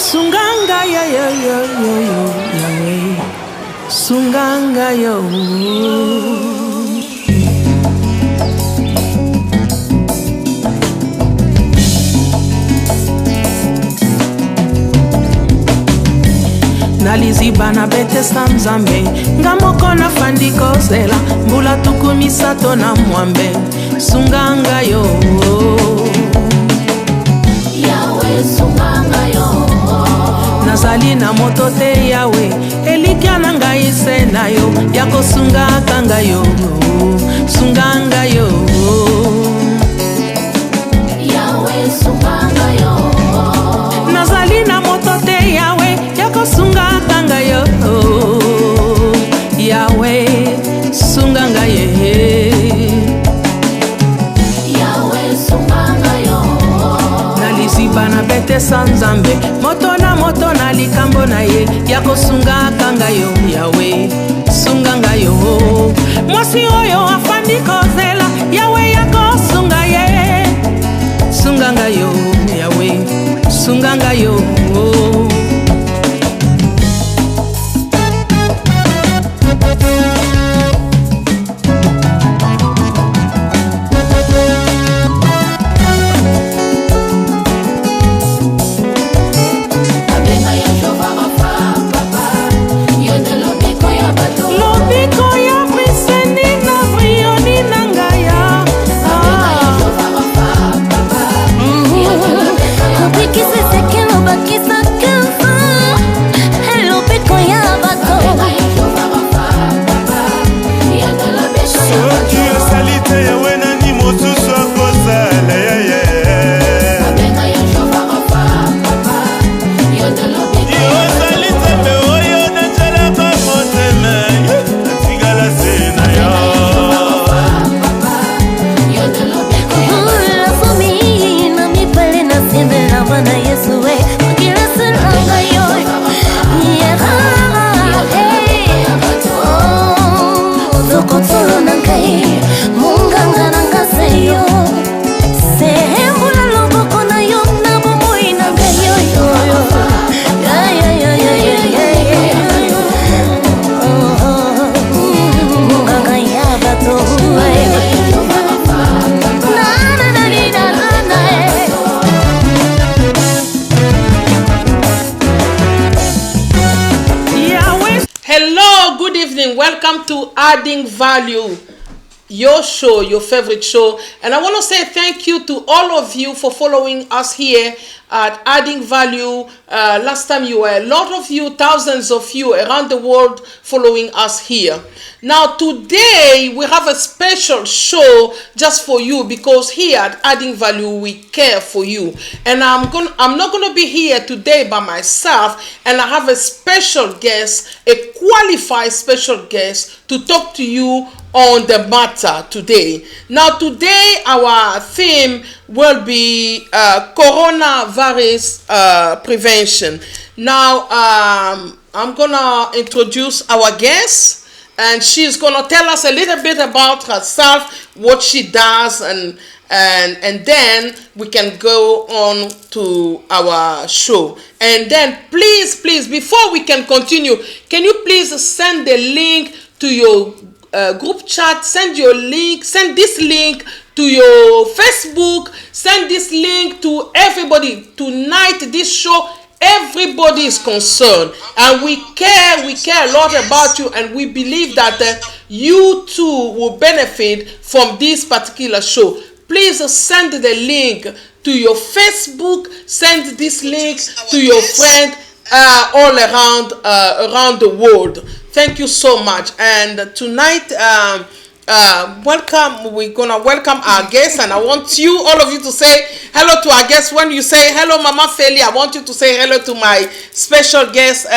Sunganga yo yo yo yo yo Yahweh. Sunganga yo. Naliziba na bete samzambe ngamoko na fandiko zela mbula tukumisato na mwambe sunganga yo Yahweh sunganga yo nazali na moto te Yahweh elikia na ngai se na yo yako sunganga yo sunganga yo Yahweh sunganga yo nazali na moto te Yahweh yako sunganga yo Yahweh sunganga ye Yahweh sunganga yo naliziba na bete sanzambe moto na likambo na ye yako sunganga yo Yahweh sunganga yo mwasi oyo afandi kozela Yahweh yako sunga ye sunganga yo Yahweh sunganga yo Welcome to Adding Value, your show, your favorite show. And I want to say thank you to all of you for following us here at Adding Value. Last time you were a lot of you, thousands of you around the world following us here. Now today we have a special show just for you because here at Adding Value we care for you. And I'm not going to be here today by myself, and I have a special guest, a qualified special guest to talk to you on the matter today. Now today our theme will be coronavirus prevention. Now I'm gonna introduce our guest, and she's gonna tell us a little bit about herself, what she does, and then we can go on to our show. And then please before we can continue, can you please send the link to your group chat, send this link to your Facebook, send this link to everybody. Tonight this show, everybody is concerned, and we care a lot about you, and we believe that you too will benefit from this particular show. Please send the link to your Facebook, send this link to your friend all around the world. Thank you so much. And tonight we're gonna welcome our guests, and I want all of you to say hello to our guests. When you say hello Mama Felly, I want you to say hello to my special guest.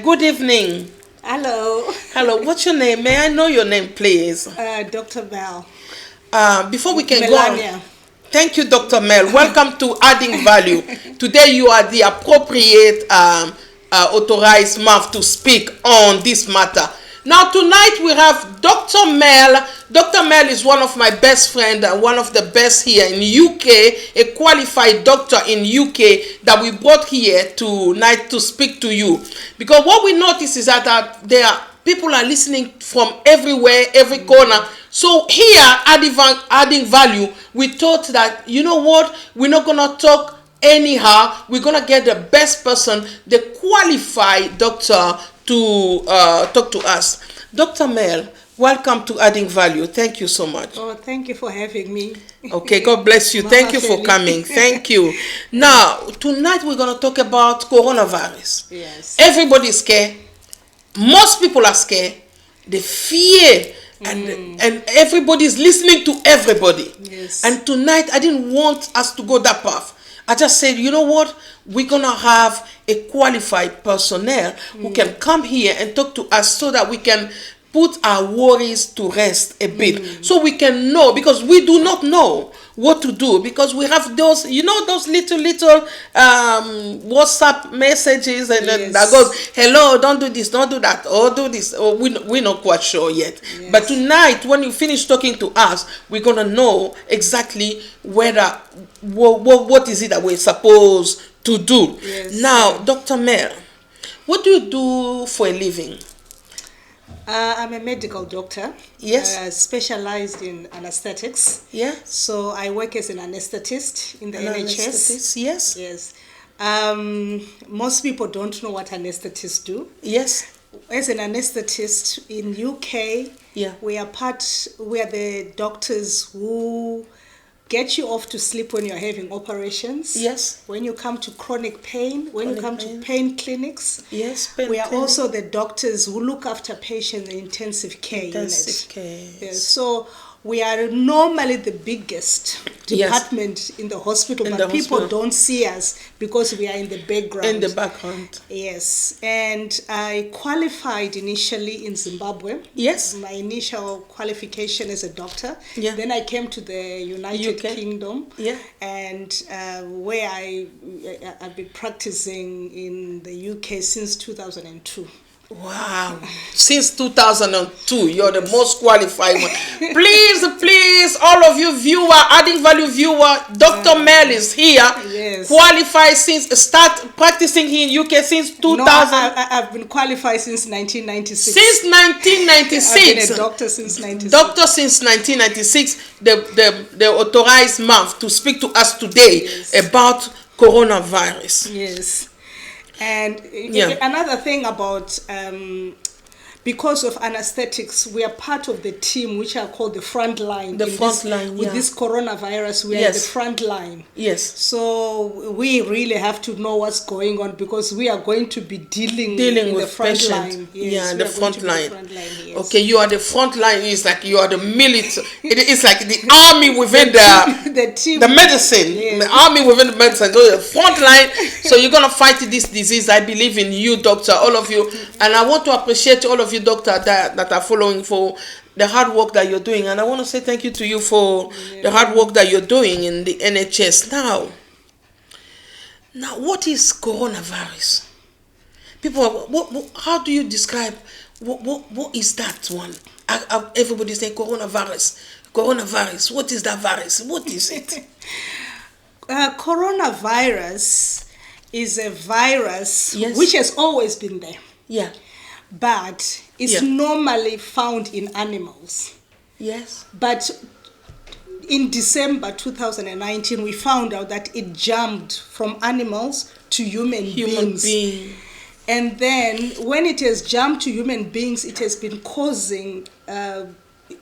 Good evening. Hello. What's your name? May I know your name, please? Dr. Mel. Before we can Melania. go on, thank you, Dr. Mel. Welcome to Adding Value. Today you are the appropriate authorized mouth to speak on this matter. Now tonight we have Dr. Mel Dr. Mel is one of my best friends and one of the best here in UK, a qualified doctor in UK that we brought here tonight to speak to you. Because what we notice is that there are people are listening from everywhere, every corner. So here, adding value, we thought that, you know what, we're not going to talk anyhow. We're going to get the best person, the qualified doctor to talk to us. Dr. Mel, welcome to Adding Value. Thank you so much. Oh, thank you for having me. Okay, God bless you. Thank you for coming. Thank you. Now, tonight we're going to talk about coronavirus. Yes. Everybody's scared. Most people are scared. They fear. And everybody's listening to everybody. Yes. And tonight, I didn't want us to go that path. I just said, you know what? We're going to have a qualified personnel who can come here and talk to us so that we can put our worries to rest a bit. So we can know, because we do not know what to do, because we have those, you know, those little WhatsApp messages and then that goes, hello, don't do this, don't do that, or do this, or we're not quite sure yet. Yes. But tonight, when you finish talking to us, we're going to know exactly whether what is it that we're supposed to do. Yes. Now, Dr. Mel, what do you do for a living? I'm a medical doctor. Yes. Specialized in anesthetics. Yeah. So I work as an anesthetist in the NHS. Yes. Yes. Most people don't know what anesthetists do. Yes. As an anesthetist in UK, we are the doctors who get you off to sleep when you're having operations. Yes. When you come to chronic pain, when you come to pain clinics. Yes. We are also the doctors who look after patients in intensive care unit. Intensive care. Yes. So we are normally the biggest department in the hospital, but people don't see us because we are in the background. In the background. Yes. And I qualified initially in Zimbabwe. Yes. My initial qualification as a doctor. Yeah. Then I came to the United Kingdom. Yeah. And where I've been practicing in the UK since 2002. Wow. Since 2002, you're the most qualified one. Please, all of you viewer, Adding Value viewer, Dr. Mel is here. Yes. Qualified start practicing here in UK since 2000. No, I've been qualified since 1996. Since 1996. I've been a doctor since 1996. Doctor since 1996, the authorized mouth to speak to us today about coronavirus. Yes. And another thing about, because of anesthetics, we are part of the team which are called the front line. With this coronavirus, we are the front line. Yes. So we really have to know what's going on because we are going to be dealing with the front line. Yes, the front line. Yes. Okay, you are the front line. It's like you are the military. It's like the army within the team, the medicine. Yes. The army within the medicine. So the front line. So you're gonna fight this disease. I believe in you, doctor. All of you, and I want to appreciate all of you, doctor, that are following for the hard work that you're doing. And I want to say thank you to you for the hard work that you're doing in the NHS. Now, what is coronavirus? People, how do you describe what is that one? Everybody say coronavirus. What is that virus? What is it? Coronavirus is a virus which has always been there. Yeah. But it's normally found in animals. Yes. But in December 2019, we found out that it jumped from animals to human beings. And then when it has jumped to human beings, it has been causing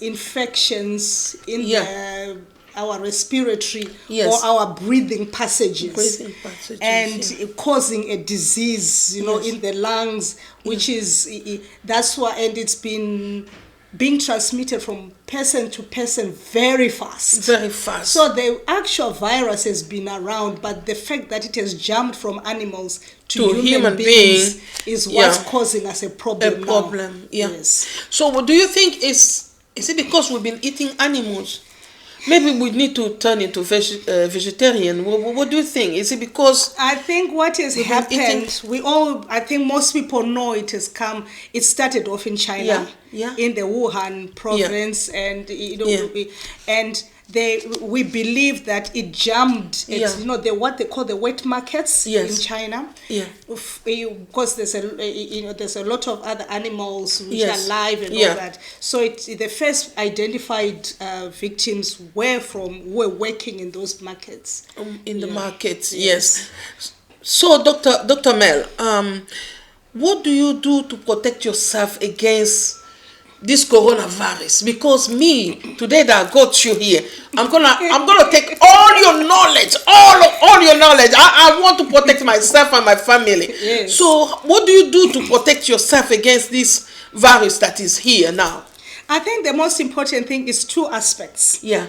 infections in our respiratory or our breathing passages. And causing a disease, in the lungs, which is, that's why, and it's been being transmitted from person to person very fast. Very fast. So the actual virus has been around, but the fact that it has jumped from animals to human beings is what's causing us a problem now. Yes. So what do you think is it because we've been eating animals? Maybe we need to turn into vegetarian. What do you think? Is it because I think what has happened? I think most people know it has come. It started off in China, in the Wuhan province, and and we believe that it jumped. What they call the wet markets in China. Because there's a lot of other animals which are live and all that. So the first identified victims were working in those markets. In the markets, yes. So, Dr. Mel, what do you do to protect yourself against this coronavirus? Because today that I got you here, I'm gonna take all your knowledge, all your knowledge. I want to protect myself and my family. Yes. So, what do you do to protect yourself against this virus that is here now? I think the most important thing is two aspects. Yeah.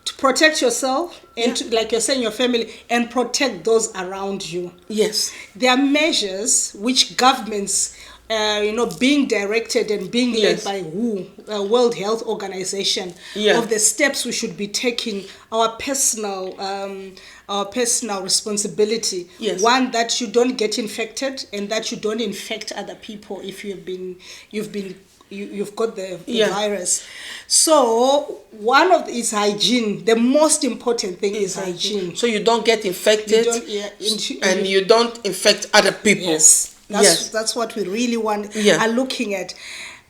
To protect yourself and to, like you're saying, your family, and protect those around you. Yes. There are measures which governments, being directed and being led by World Health Organization, of the steps we should be taking, our personal responsibility. Yes. One, that you don't get infected and that you don't infect other people if you've got the virus. So one of is hygiene. The most important thing is hygiene. So you don't get infected, and you don't infect other people. Yes. That's what we really are looking at.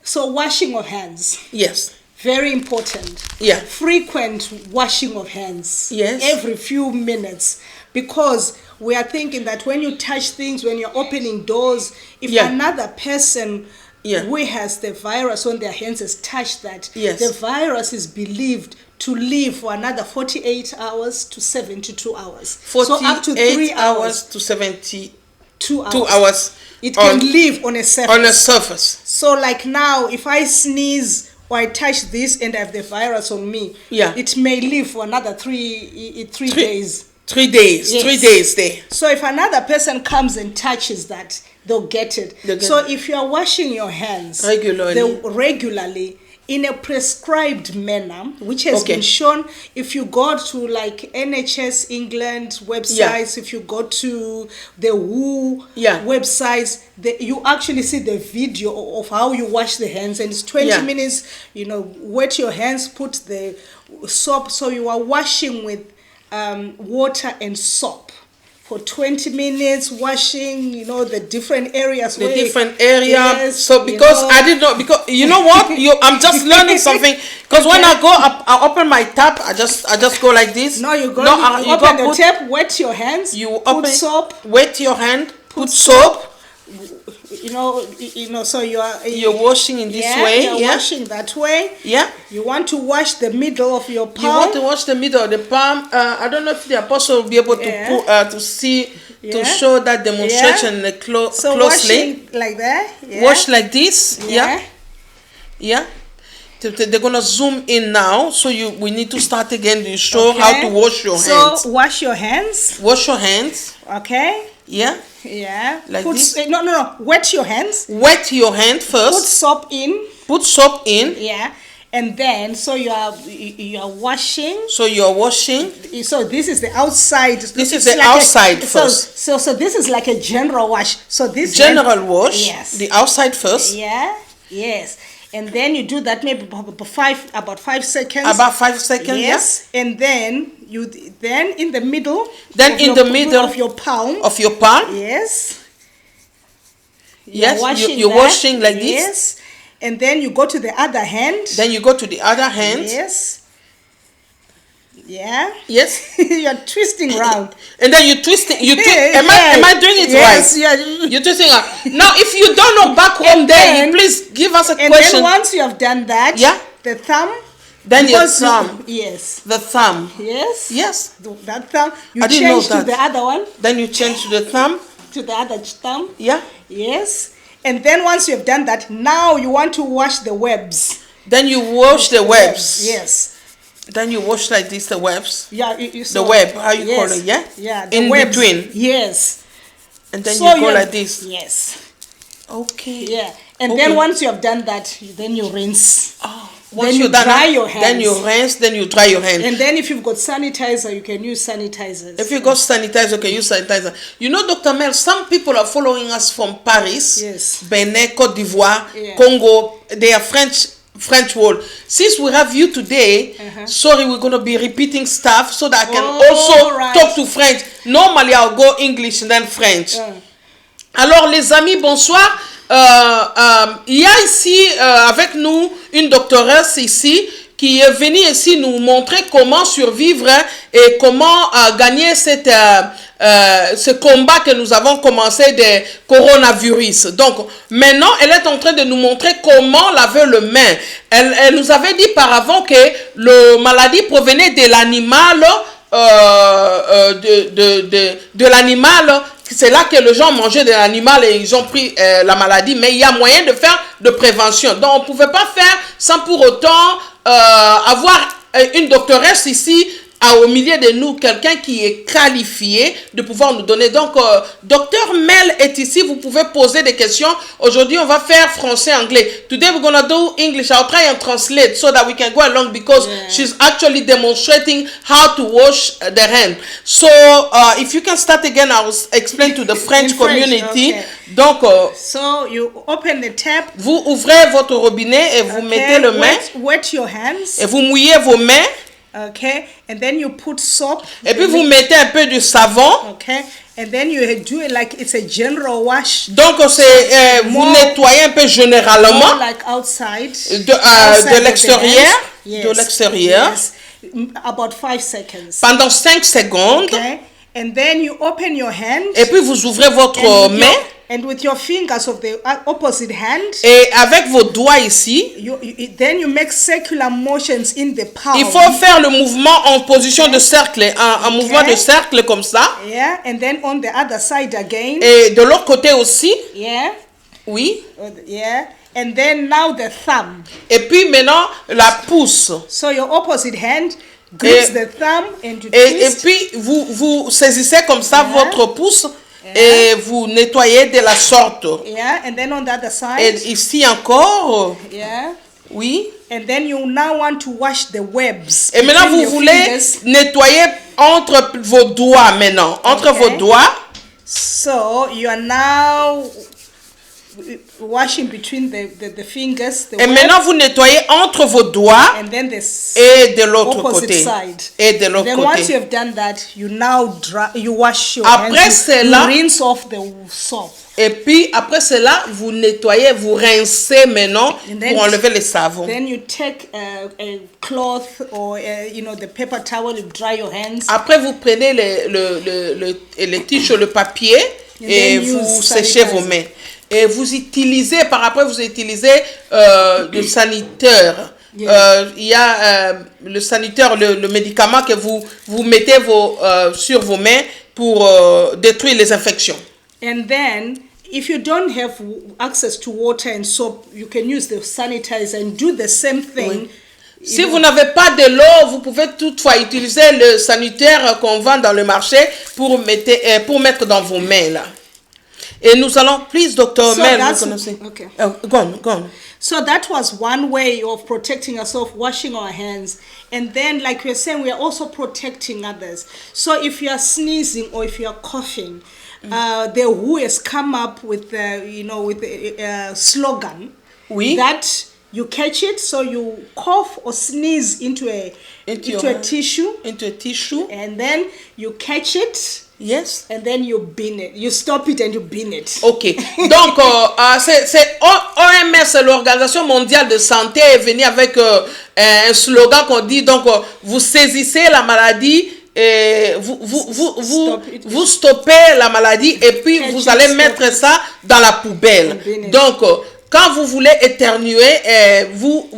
So washing of hands. Yes. Very important. Yeah. Frequent washing of hands. Yes. Every few minutes. Because we are thinking that when you touch things, when you're opening doors, if another person who has the virus on their hands has touched that, the virus is believed to live for another 48 hours to 72 hours. 48 so up to 3 hours to 72 hours. 2 hours. It can live on a surface. So like now, if I sneeze or I touch this and I have the virus on me, it may live for another three days. 3 days. Yes. 3 days there. So if another person comes and touches that, they'll get it. If you are washing your hands regularly in a prescribed manner, which has been shown, if you go to like NHS England websites, if you go to the WHO websites, you actually see the video of how you wash the hands, and it's 20 minutes. Wet your hands, put the soap. So you are washing with water and soap for 20 minutes, washing, the different areas. Yes, so because I didn't know, because you know what, I'm just learning something. Because when I open my tap, I just go like this. No, you open the tap, wet your hands. Put soap. Wet your hand. Put soap. So you're washing in this way. You're washing that way. Yeah. You want to wash the middle of your palm. You want to wash the middle of the palm. I don't know if the apostle will be able to see to show that demonstration closely. Washing like that. Yeah. Wash like this. Yeah. They're gonna zoom in now, so we need to start again to show how to wash your hands. So wash your hands. Wash your hands. Okay. Yeah. Yeah. Like this. No. Wet your hands. Wet your hand first. Put soap in. Put soap in. Yeah. And then, so you are washing. So you're washing. So this is the outside. This is the outside first. So this is like a general wash. So this general wash. Yes. The outside first. Yeah. Yes. And then you do that maybe about 5 seconds. About 5 seconds. Yes. Yeah. And then in the middle. Of your palm. Of your palm. Yes. You're washing like this. Yes. And then you go to the other hand. Yes. Yeah. Yes. You're twisting around. And then you twist it. Am I doing it right? Yes. Yeah. You're twisting around. Now, if you don't know back home, then please give us a question. And then once you have done that, the thumb. Then your thumb. Yes. The thumb. Yes. Yes. That thumb. You change to the other one. Then you change to the thumb. To the other thumb. Yeah. Yes. And then once you have done that, now you want to wash the webs. Then you wash the webs. Yes. Then you wash like this, the webs. Yeah. The web, how you call it, yeah? Yeah. In webs. Between. Yes. And then you go like this. Yes. Okay. Yeah. And then once you have done that, then you rinse. Oh. Once then you dry your hands. Then you rinse, then you dry your hands. And then if you've got sanitizer, you can use sanitizers. If you got sanitizer, you can use sanitizer. You know, Dr. Mel, some people are following us from Paris, yes, Benin, Côte d'Ivoire, Congo. They are French world. Since we have you today, sorry, we're going to be repeating stuff so that I can also talk to French. Normally, I'll go English and then French. Alors, les amis, bonsoir. Il y a ici avec nous une doctoresse ici qui est venue ici nous montrer comment survivre et comment gagner ce combat que nous avons commencé de coronavirus. Donc maintenant elle est en train de nous montrer comment laver le main. Elle nous avait dit par avant que la maladie provenait de l'animal, de l'animal. C'est là que les gens mangeaient de l'animal et ils ont pris la maladie. Mais il y a moyen de faire de prévention. Donc, on ne pouvait pas faire sans pour autant avoir une doctoresse ici au milieu de nous, quelqu'un qui est qualifié de pouvoir nous donner. Donc, Docteur Mel est ici. Vous pouvez poser des questions. Aujourd'hui, on va faire français-anglais. Today, we're going to do English. I'll try and translate so that we can go along because she's actually demonstrating how to wash the hand. So, if you can start again, I will explain to the French community. Okay. Donc, so you open the tap. Vous ouvrez votre robinet et vous mettez le main. Wet your hands. Et vous mouillez vos mains. Okay, and then you put soap. Et puis vous mettez un peu de savon. Okay, and then you do it like it's a general wash. Donc c'est vous nettoyez un peu généralement. Like outside. De l'extérieur. Yes. De l'extérieur. Yes. About 5 seconds. Pendant 5 secondes. Okay, and then you open your hand. Et puis vous ouvrez votre main. And with your fingers of the opposite hand. Et avec vos doigts ici. Then you make circular motions in the palm. Il faut faire le mouvement en position de cercle, un mouvement de cercle comme ça. Yeah, and then on the other side again. Et de l'autre côté aussi. Yeah. Oui. Yeah. And then now the thumb. Et puis maintenant la pouce. So your opposite hand grips the thumb and you et puis vous saisissez comme ça votre pouce. Et vous nettoyez de la sorte. Yeah, and then on the other side. Et ici encore. Yeah. Oui. And then you now want to wash the webs. Et maintenant vous voulez nettoyer entre vos doigts maintenant, entre vos doigts. So you are now washing between the fingers. Et maintenant vous nettoyez entre vos doigts. And then et de l'autre côté. Side. Et de l'autre côté. Once you have done that, you now you wash your après hands. Cela, you rinse off the soap. Et puis après cela, vous nettoyez, vous rincez maintenant pour enlever les savons. Then you take a cloth or the paper towel, you dry your hands. Après vous prenez les tiges, le papier et vous séchez vos mains. Et vous utilisez, par après vous utilisez le sanitaire. Il y a le sanitaire, le médicament que vous mettez sur vos mains pour détruire les infections. And then, if you don't have access to water and soap, you can use the sanitizer and do the same thing. Oui. Si vous n'avez pas de l'eau, vous pouvez toutefois utiliser le sanitaire qu'on vend dans le marché pour mettre dans vos mains là. Et nous allons, please, Dr. Mel, okay. Go on. So that was one way of protecting ourselves, washing our hands. And then, like we were saying, we are also protecting others. So if you are sneezing or if you are coughing, the WHO has come up with, with a slogan that you catch it, so you cough or sneeze into a tissue. Into a tissue. And then you catch it. Yes. And then you bin it. You stop it and you bin it. Ok. Donc, c'est OMS, l'Organisation mondiale de santé, est venue avec un slogan qu'on dit, donc, vous saisissez la maladie, et vous stoppez la maladie et puis vous allez mettre ça dans la poubelle. Donc, quand vous voulez éternuer, vous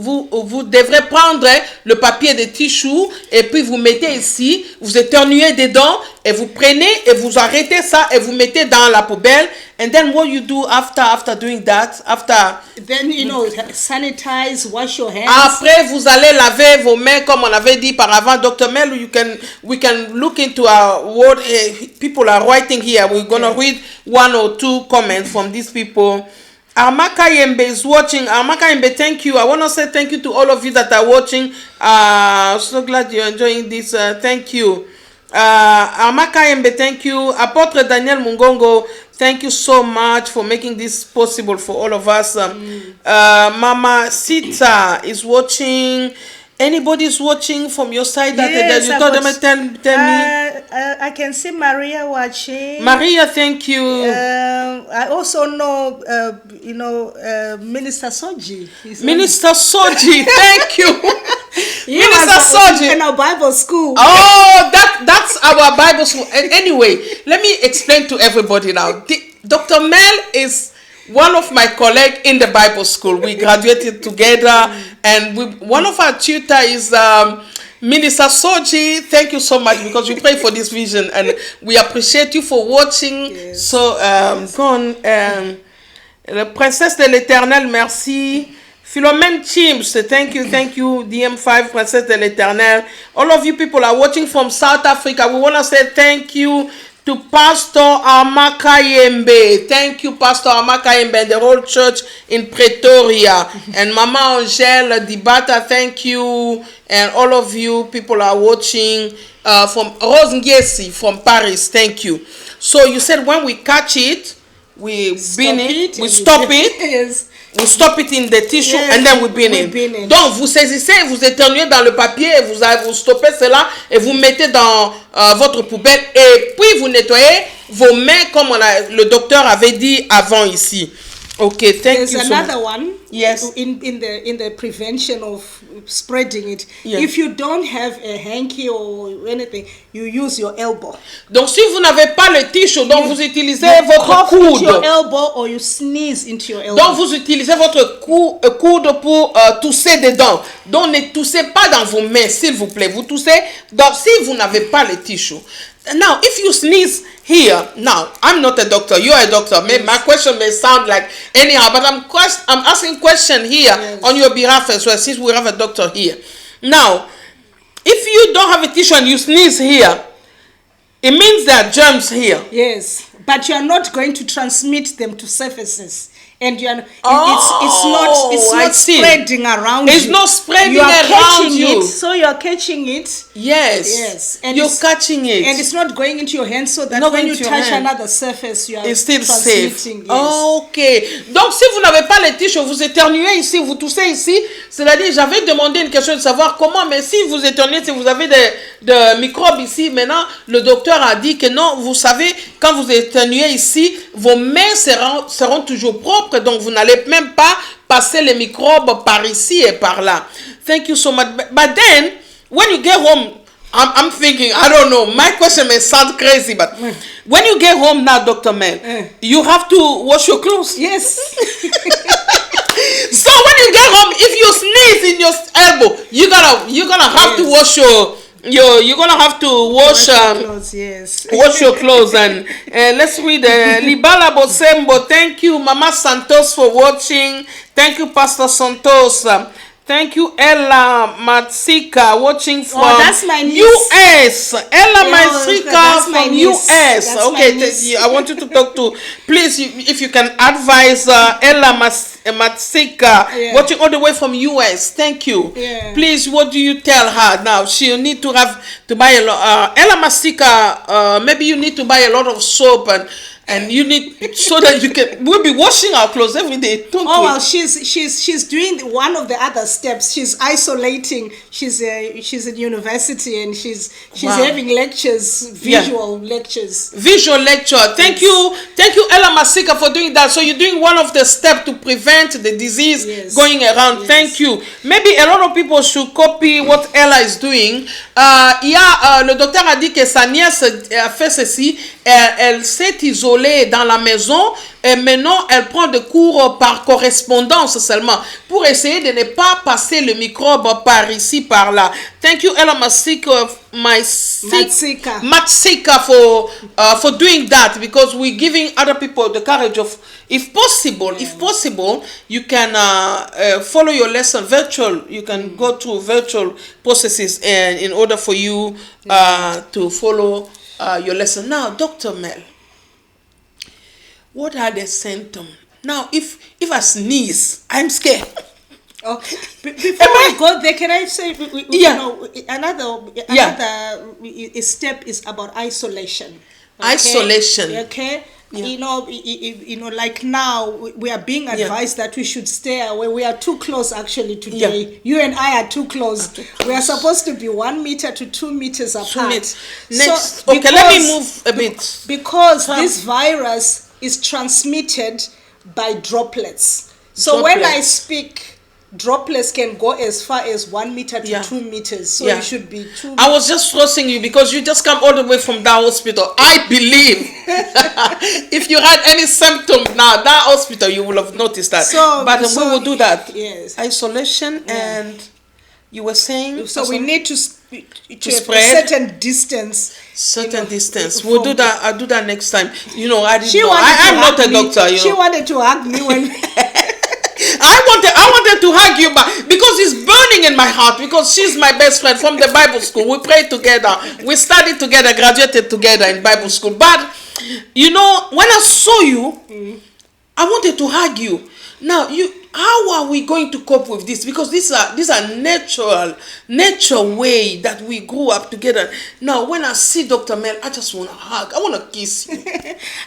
devrez prendre le papier de tissu et puis vous mettez ici, vous éternuez dedans et vous prenez et vous arrêtez ça et vous mettez dans la poubelle. And then what you do after doing that, then sanitize, wash your hands. Après vous allez laver vos mains comme on avait dit par avant. Dr. Mel, we can look into what people are writing here. We're gonna read one or two comments from these people. Amaka Yembe is watching. Amaka Yembe, thank you. I want to say thank you to all of you that are watching. So glad you're enjoying this. Thank you. Amaka Yembe, thank you. Apotre Daniel Mungongo, thank you so much for making this possible for all of us. Mama Sita is watching. Anybody is watching from your side that you told them tell me? I can see Maria watching. Maria, thank you. I also know, Minister Soji. Minister Soji, thank you. Minister Soji in our Bible school. Oh, that's our Bible school. Anyway, let me explain to everybody now. Dr. Mel is one of my colleagues in the Bible school. We graduated together, and one of our tutor is Minister Soji. Thank you so much, because we pray for this vision, and we appreciate you for watching. Yes. So, go on. La Princesse de l'Éternel, merci. Philomène Chims, thank you, DM5, Princesse de l'Éternel. All of you people are watching from South Africa. We want to say thank you to Pastor Amaka Yembe. Thank you, Pastor Amaka Yembe, and the whole church in Pretoria. And Mama Angèle Dibata, thank you. And all of you people are watching from Rose Ngesi from Paris. Thank you. So you said when we catch it, we stop it. Yes. We stop it in the tissue, yes, and then we bin it. Donc vous saisissez, vous éternuez dans le papier, et vous stoppez cela et vous mettez dans votre poubelle, et puis vous nettoyez vos mains comme le docteur avait dit avant ici. Okay, thank you so much. There's another one. Yes. In the prevention of spreading it. Yeah. If you don't have a hanky or anything, you use your elbow. Donc si vous n'avez pas le tissue, donc vous utilisez votre coude. Your elbow, or you sneeze into your elbow. Donc vous utilisez votre coude pour tousser dedans. Donc ne toussez pas dans vos mains, s'il vous plaît. Vous toussez. Donc si vous n'avez pas le tissue. Now, if you sneeze here, now I'm not a doctor. You're a doctor. Yes. My question may sound like anyhow, but I'm asking question here, yes, on your behalf as well, since we have a doctor here. Now, if you don't have a tissue and you sneeze here, it means there are germs here. Yes, but you are not going to transmit them to surfaces. And you are, it's not spreading around. It's not spreading around you. So you are catching it. Yes. Yes. And you're catching it. And it's not going into your hand, so that when you touch another surface, you are still safe. Yes. Ok. Donc si vous n'avez pas les tissus, vous éternuez ici, vous toussez ici, c'est-à-dire j'avais demandé une question de savoir comment, mais si vous éternuez, si vous avez des microbes ici, maintenant le docteur a dit que non, vous savez, quand vous éternuez ici, vos mains seront toujours propres. Donc vous n'allez même pas passer les microbes par ici et par là. Thank you so much. But then, when you get home, I'm thinking, I don't know, my question may sound crazy, but when you get home now, Dr. Mel, you have to wash your clothes. Yes. So when you get home, if you sneeze in your elbow, you're gonna have to wash you're gonna have to wash your clothes, yes. Wash your clothes. And let's read Libala Bosembo. Thank you, Mama Santos, for watching. Thank you, Pastor Santos. Thank you, Ella Matsika, watching from that's my niece. US. Ella Matsika from US. That's okay, I want you to talk to, please, if you can advise Ella Matsika, watching all the way from US. Thank you. Yeah. Please, what do you tell her now? She'll need to buy a lot. Ella Matsika, maybe you need to buy a lot of soap and you need, so that we'll be washing our clothes every day. Well, she's doing one of the other steps. She's isolating. She's at university, and she's having lectures, visual lectures. Visual lecture. Thank you, Ella Masika, for doing that. So you're doing one of the steps to prevent the disease going around. Yes. Thank you. Maybe a lot of people should copy what Ella is doing. Le docteur a dit que sa nièce a fait ceci. Elle s'est isolée dans la maison et maintenant elle prend des cours par correspondance seulement pour essayer de ne pas passer le microbe par ici, par là. Thank you, Ella Matsika for doing that, because we're giving other people the courage of, if possible, you can follow your lesson virtual. You can go through virtual processes in order for you to follow your lesson. Now, Dr. Mel, what are the symptoms Now, if I sneeze, I'm scared. Okay. Before we go there, can I say, another step is about isolation. Okay? Isolation. Okay. Yeah. Like now we are being advised that we should stay away. We are too close actually today. Yeah. You and I are too close. We are supposed to be 1 meter to 2 meters apart. Next. So, okay, let me move a bit. Because this virus is transmitted by droplets. So when I speak, droplets can go as far as 1 meter to 2 meters. So you should be 2 meters. I was just trusting you because you just come all the way from that hospital. I believe if you had any symptoms now, that hospital, you will have noticed that. But we will do that. Yes. Isolation and you were saying? So we need to spread a certain distance. Distance. We'll do that. I'll do that next time. I'm not a doctor. She wanted to hug me when... I wanted to hug you back because it's burning in my heart because she's my best friend from the Bible school. We prayed together. We studied together, graduated together in Bible school. But, when I saw you, I wanted to hug you. Now, how are we going to cope with this? Because these are natural way that we grew up together. Now, when I see Dr. Mel, I just want to hug. I want to kiss you.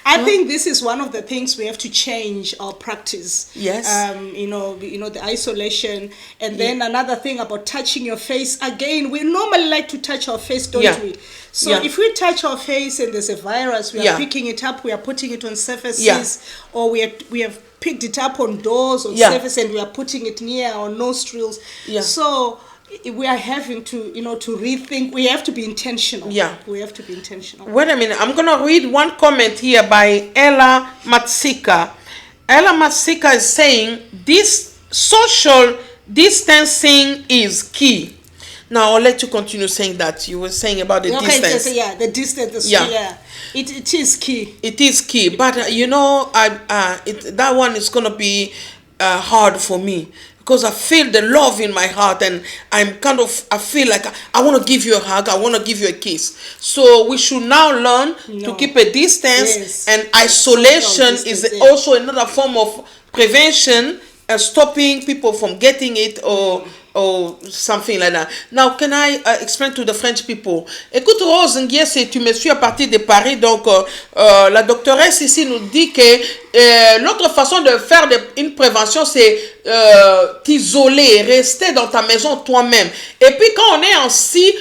I think this is one of the things we have to change our practice. Yes. The isolation. And then another thing about touching your face. Again, we normally like to touch our face, don't we? So if we touch our face and there's a virus, we are picking it up, we are putting it on surfaces, or we have picked it up on doors or surface and we are putting it near our nostrils. So we are having to to rethink. We have to be intentional. We have to be intentional. Wait a minute, I'm gonna read one comment here by Ella Matsika. Ella Matsika is saying this social distancing is key. Now I'll let you continue saying that. You were saying about the distance. The distance is key. It is key. It is key, but that one is gonna be hard for me because I feel the love in my heart, and I feel like I want to give you a hug. I want to give you a kiss. So we should now learn to keep a distance, and isolation is also another form of prevention, stopping people from getting it or something like that. Now, can I explain to the French people? Écoute, Rose Nguyen, tu me suis à partir de Paris, donc la doctoresse ici nous dit que l'autre façon de faire une prévention, c'est t'isoler, rester dans ta maison toi-même. Et puis quand on est ainsi,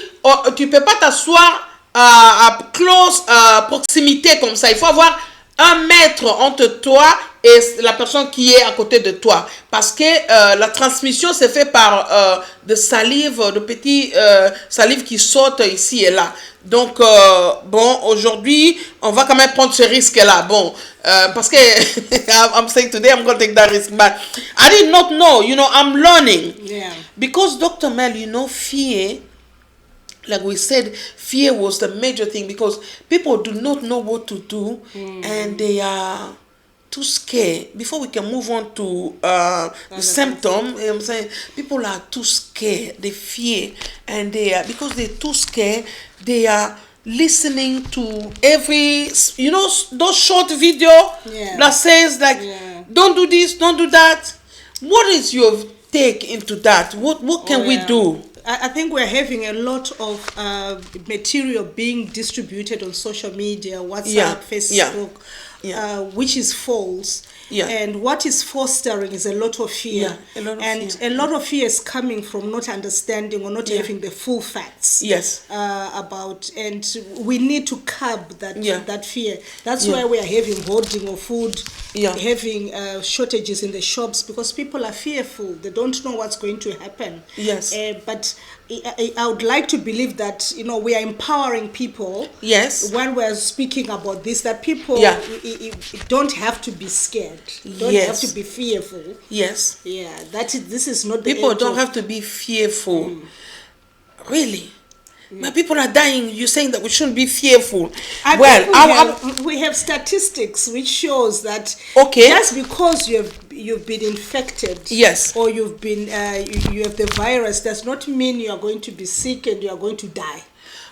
tu peux pas t'asseoir à close proximité comme ça. Il faut avoir 1 mètre entre toi et la personne qui est à côté de toi, parce que la transmission se fait par de salive, de petits salives qui sautent ici et là. Donc aujourd'hui on va quand même prendre ce risque là, parce que I'm saying today I'm going to take that risk, but I did not know, I'm learning, because Dr. Mel, fear, like we said, fear was the major thing, because people do not know what to do, and they are too scared. Before we can move on to the symptom, I'm saying people are too scared. They fear, and because they're too scared, they are listening to every, those short video that says don't do this, don't do that. What is your take into that? What can we do? I think we're having a lot of material being distributed on social media, WhatsApp, Facebook, which is false. And what is fostering is a lot of fear. A lot of fear is coming from not understanding or not having the full facts about, and we need to curb that fear. That's why we are having hoarding of food, having shortages in the shops, because people are fearful. They don't know what's going to happen. But I would like to believe that we are empowering people. When we're speaking about this, that people don't have to be scared. Don't have to be fearful. This is not the people don't have to be fearful. Really. But people are dying. You're saying that we shouldn't be fearful. We have statistics which shows that just because you've been infected, or you've been you have the virus, does not mean you are going to be sick and you are going to die.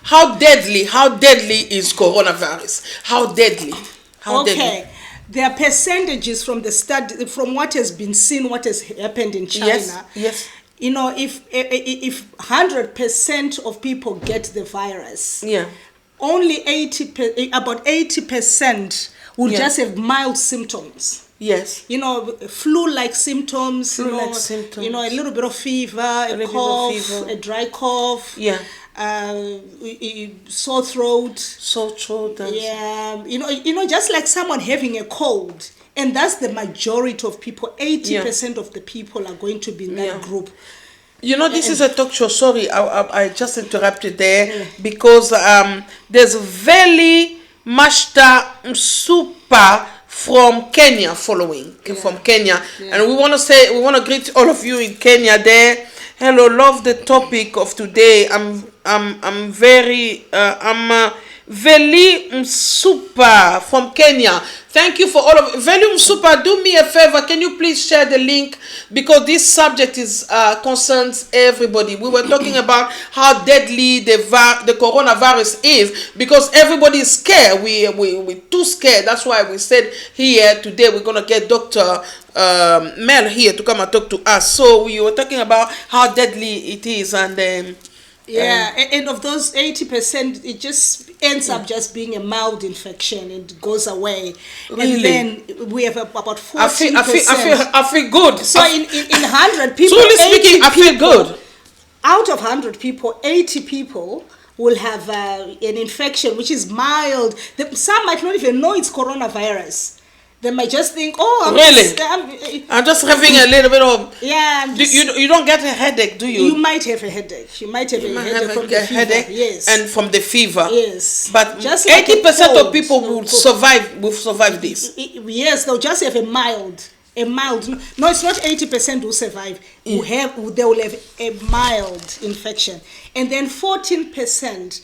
How deadly is coronavirus? How deadly? there are percentages from the study, from what has been seen, what has happened in China. Yes. You know, if 100% of people get the virus, only about 80% will just have mild symptoms. Yes. You know, flu-like symptoms. You know, a little bit of fever, a cough, a dry cough. Yeah. Sore throat. And you know, just like someone having a cold, and that's the majority of people. 80% of the people are going to be in that group. You know, this is a talk show. Sorry, I just interrupted there because there's Felly Chidibi from Kenya following from Kenya, and we want to greet all of you in Kenya there. Hello, love the topic of today. I'm Felly Chidibi from Kenya. Thank you for all of Felly Chidibi. Do me a favor. Can you please share the link, because this subject is concerns everybody. We were talking about how deadly the coronavirus is, because everybody is scared. We're too scared. That's why we said here today we're gonna get Dr. Mel here to come and talk to us. So we were talking about how deadly it is, and and of those 80%, it just ends up just being a mild infection. It goes away. Really? And then we have about 14%. I feel good. So in 100 people, truly speaking, I feel good. Out of 100 people, 80 people will have an infection which is mild. Some might not even know it's coronavirus. They might just think, I'm just having a little bit of... You don't get a headache, do you? You might have a headache. You might have a headache from the fever. Yes. And from the fever. Yes. But just 80% of people will survive this. Yes, they'll just have a mild. No, it's not 80% who survive. They will have a mild infection. And then 14%,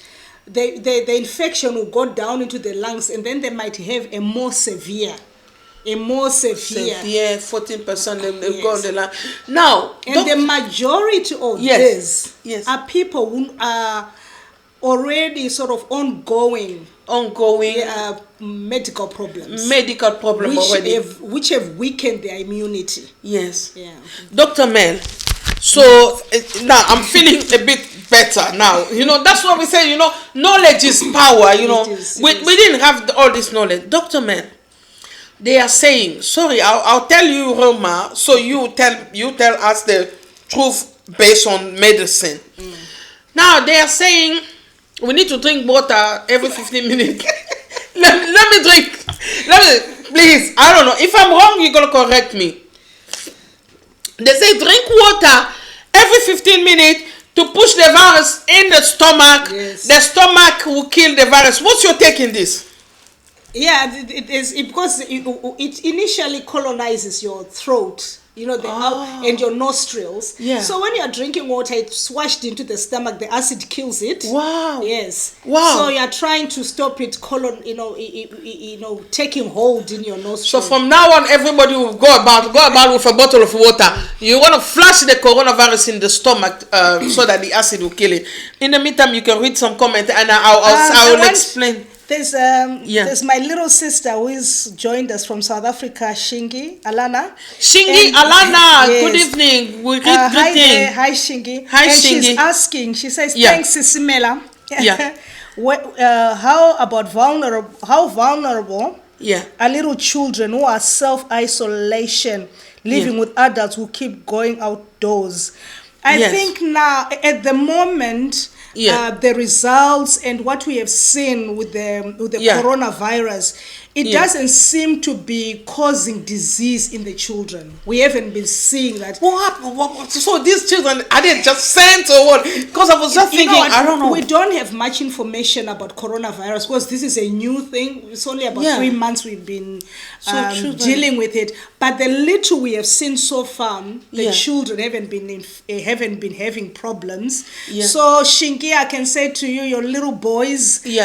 the infection will go down into the lungs, and then they might have a more severe. 14% they go on the line. Now, and the majority of these are people who are already sort of ongoing medical problems. Which have weakened their immunity. Yes. Yeah. Dr. Mel, so now I'm feeling a bit better now. You know, that's what we say, you know, knowledge is power, you know. We didn't have all this knowledge. Dr. Mel, they are saying, sorry, I'll tell you, Roma, so you tell us the truth based on medicine. Now they are saying we need to drink water every 15 minutes. let me drink. Please, I don't know. If I'm wrong, you're going to correct me. They say drink water every 15 minutes to push the virus in the stomach. Yes. The stomach will kill the virus. What's your take in this? Yeah, it is because it initially colonizes your throat, you know, and your nostrils. Yeah. So when you are drinking water, it's swashed into the stomach. The acid kills it. Wow. Yes. Wow. So you are trying to stop it, taking hold in your nostrils. So from now on, everybody will go about with a bottle of water. You want to flush the coronavirus in the stomach so that the acid will kill it. In the meantime, you can read some comment, and I will explain. There's my little sister who is joined us from South Africa, Shingi Alana. Alana, yes. Good evening. Hi there. Hi Shingi. Hi Shingi. She's asking. She says, "Thanks, Sisimela. Yeah. How vulnerable? Are little children who are self-isolation, living with adults who keep going outdoors?" I think now at the moment. The results and what we have seen with the coronavirus, it doesn't seem to be causing disease in the children. We haven't been seeing that. What? So these children, are they just sent or what? Because I was just thinking, I don't know. We don't have much information about coronavirus because this is a new thing. It's only about 3 months we've been dealing with it. But the little we have seen so far, the children haven't been having problems. Yeah. So Shingi, I can say to you, your little boys, you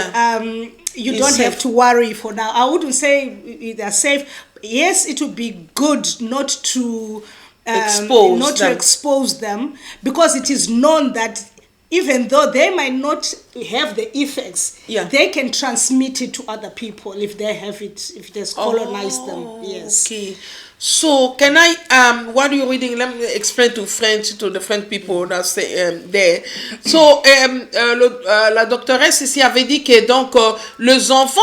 don't have to worry for now. I wouldn't say they're safe. Yes, it would be good not to expose them because it is known that even though they might not have the effects, they can transmit it to other people if they have it, if it has colonized them. Yes. Okay. So can I, while you're reading, let me explain to the French people that's there. So, la doctoresse ici avait dit que donc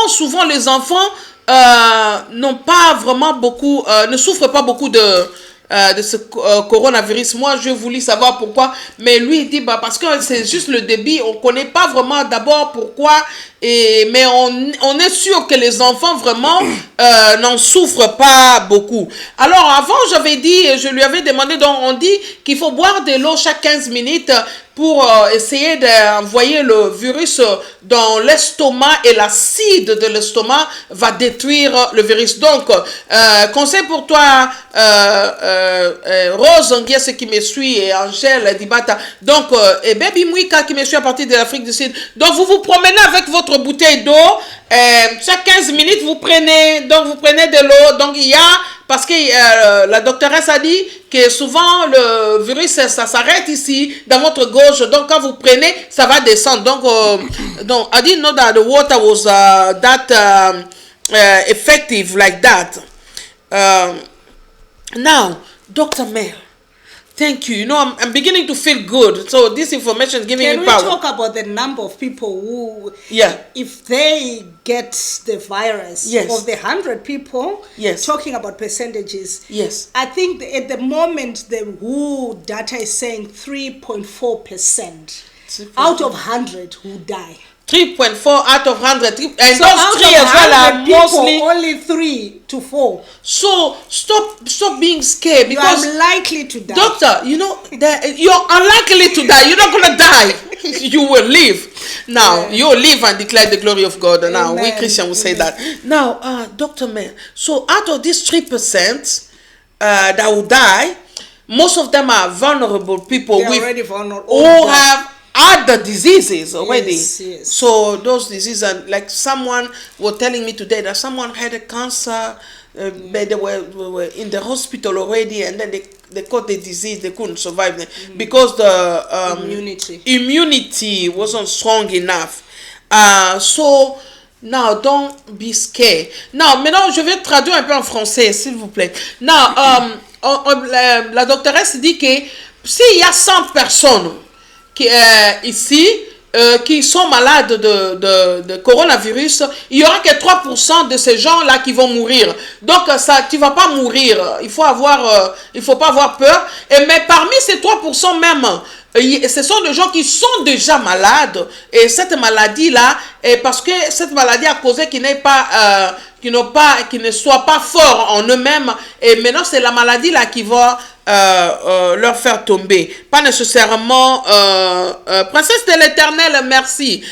souvent les enfants n'ont pas vraiment beaucoup, ne souffrent pas beaucoup de ce coronavirus. Moi, je voulais savoir pourquoi, mais lui il dit parce que c'est juste le débit, on connaît pas vraiment d'abord pourquoi, mais on est sûr que les enfants vraiment n'en souffrent pas beaucoup. Alors avant, je lui avais demandé, donc on dit qu'il faut boire de l'eau chaque 15 minutes pour essayer d'envoyer le virus dans l'estomac, et l'acide de l'estomac va détruire le virus. Donc, conseil pour toi, Rose Nguies qui me suit, et Angèle Dibata, donc, et Baby Mouika qui me suit à partir de l'Afrique du Sud. Donc, vous vous promenez avec votre bouteille d'eau, chaque 15 minutes, vous prenez de l'eau. Donc, il y a, parce que la doctoresse a dit que souvent le virus, ça s'arrête ici, dans votre gorge. Donc, quand vous prenez, ça va descendre. Donc I didn't know that the water was that effective like that. Now, Dr. Mel, thank you. You know, I'm beginning to feel good. So this information is giving me power. Can we talk about the number of people who, if they get the virus, of the 100 people, talking about percentages, I think that at the moment the WHO data is saying 3.4% out of 100 who die. 3.4 out of 100, and so those 3 as well are mostly only 3 to 4. So stop being scared, because you are likely to die. Doctor, you know that you're unlikely to die. You're not gonna die. You will live. Now you will live and declare the glory of God. Now we Christians will say that. Now, Dr. Mel, so out of these 3% that will die, most of them are vulnerable people. They're already vulnerable. Who have other diseases already. Yes. So those diseases are, like someone was telling me today that someone had a cancer, but they were in the hospital already, and then they caught the disease, they couldn't survive because the immunity wasn't strong enough. So now don't be scared. Now, maintenant je vais traduire un peu en français, s'il vous plaît. Now, la doctoresse dit que s'il y a 100 personnes ici qui sont malades de coronavirus, il y aura que 3% de ces gens-là qui vont mourir. Donc ça, tu vas pas mourir. Il faut pas avoir peur. Mais parmi ces 3% même, ce sont des gens qui sont déjà malades, et cette maladie-là, parce que cette maladie a causé qu'ils ne soient pas forts en eux-mêmes, et maintenant c'est la maladie là qui va leur faire tomber. Pas nécessairement princesse de l'éternel, merci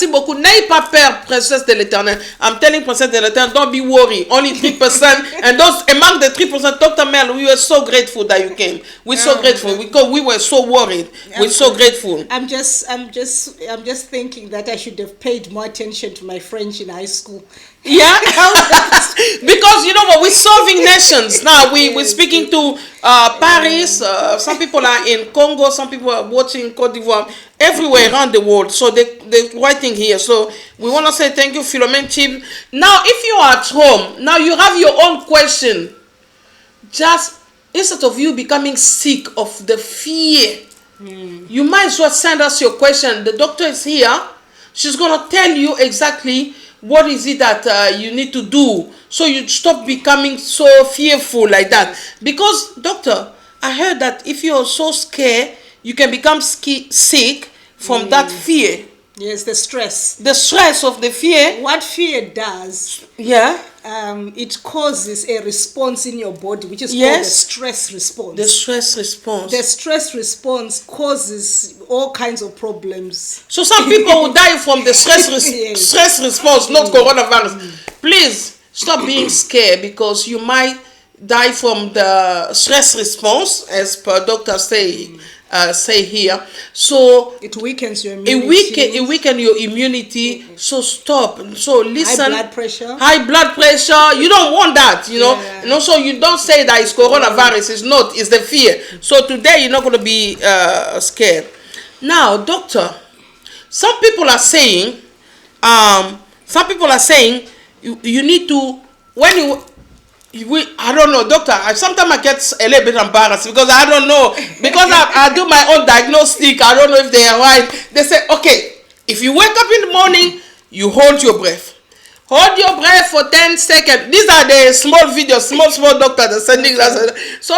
beaucoup. N'ayez pas peur, princesse de l'éternel. I'm telling princess de l'éternel, don't be worried. Only 3%, and those among the 3%, Dr. Mel, we were so grateful that you came. We're so grateful because we were so worried. We're so grateful. I'm just thinking that I should have paid more attention to my French in high school. Yeah, because you know what, we're solving nations now. We're speaking to Paris. Some people are in Congo. Some people are watching Côte d'Ivoire. Everywhere around the world. So they're writing here. So we want to say thank you, Philomene Chib. Now, if you are at home, now you have your own question. Just instead of you becoming sick of the fear, you might as well send us your question. The doctor is here. She's gonna tell you exactly what is it that you need to do, so you stop becoming so fearful like that. Because, doctor, I heard that if you're so scared, you can become sick from that fear. Yes, the stress. The stress of the fear. What fear does, it causes a response in your body, which is called the stress response. The stress response. The stress response causes all kinds of problems. So some people will die from the stress response, not coronavirus. Please stop being scared, because you might die from the stress response, as per doctor say here. So it weakens your immunity. It weakens your immunity. So stop. So listen. High blood pressure. You don't want that, you know. And also you don't say that it's coronavirus. It's not. It's the fear. So today you're not going to be scared. Now, doctor, some people are saying, you need to, when I don't know, doctor. Sometimes I get a little bit embarrassed because I don't know. Because I do my own diagnostic. I don't know if they are right. They say, okay, if you wake up in the morning, you hold your breath. Hold your breath for 10 seconds. These are the small videos, small doctors are sending that. So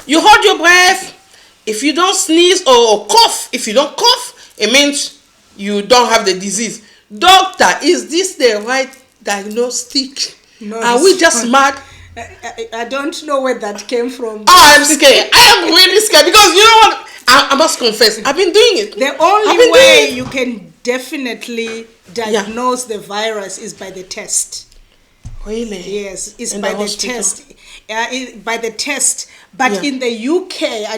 you hold your breath. If you don't sneeze or cough, if you don't cough, it means you don't have the disease. Doctor, is this the right diagnostic? No, are we just mad? I don't know where that came from. Oh, I'm scared. I am really scared because you know what? I must confess, I've been doing it. The only way you can definitely diagnose the virus is by the test. Really? Yes, it's by the test. By the test. But in the UK,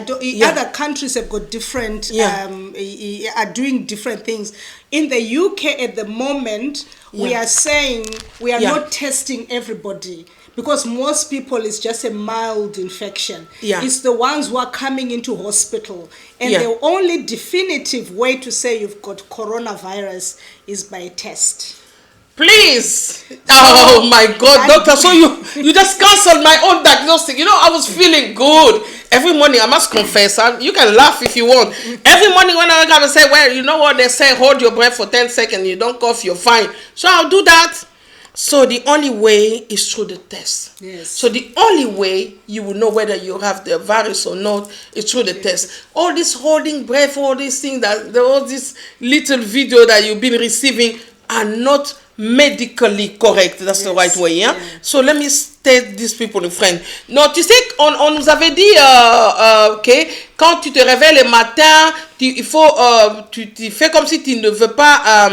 other countries have got different, are doing different things. In the UK at the moment, we are saying we are not testing everybody. Because most people, it's just a mild infection. It's the ones who are coming into hospital. And the only definitive way to say you've got coronavirus is by a test. Please. Oh my God, doctor. So you just canceled my own diagnostic. You know, I was feeling good. Every morning, I must confess, you can laugh if you want. Every morning when I gotta say, well, you know what they say, hold your breath for 10 seconds, you don't cough, you're fine. So I'll do that. So the only way is through the test. Yes. So the only way you will know whether you have the virus or not is through the test. All this holding breath, all these things, all this little video that you've been receiving are not medically correct. That's the right way. So let me state these people in French. Non, tu sais, on nous avait dit que quand tu te réveilles le matin, tu fais comme si tu ne veux pas...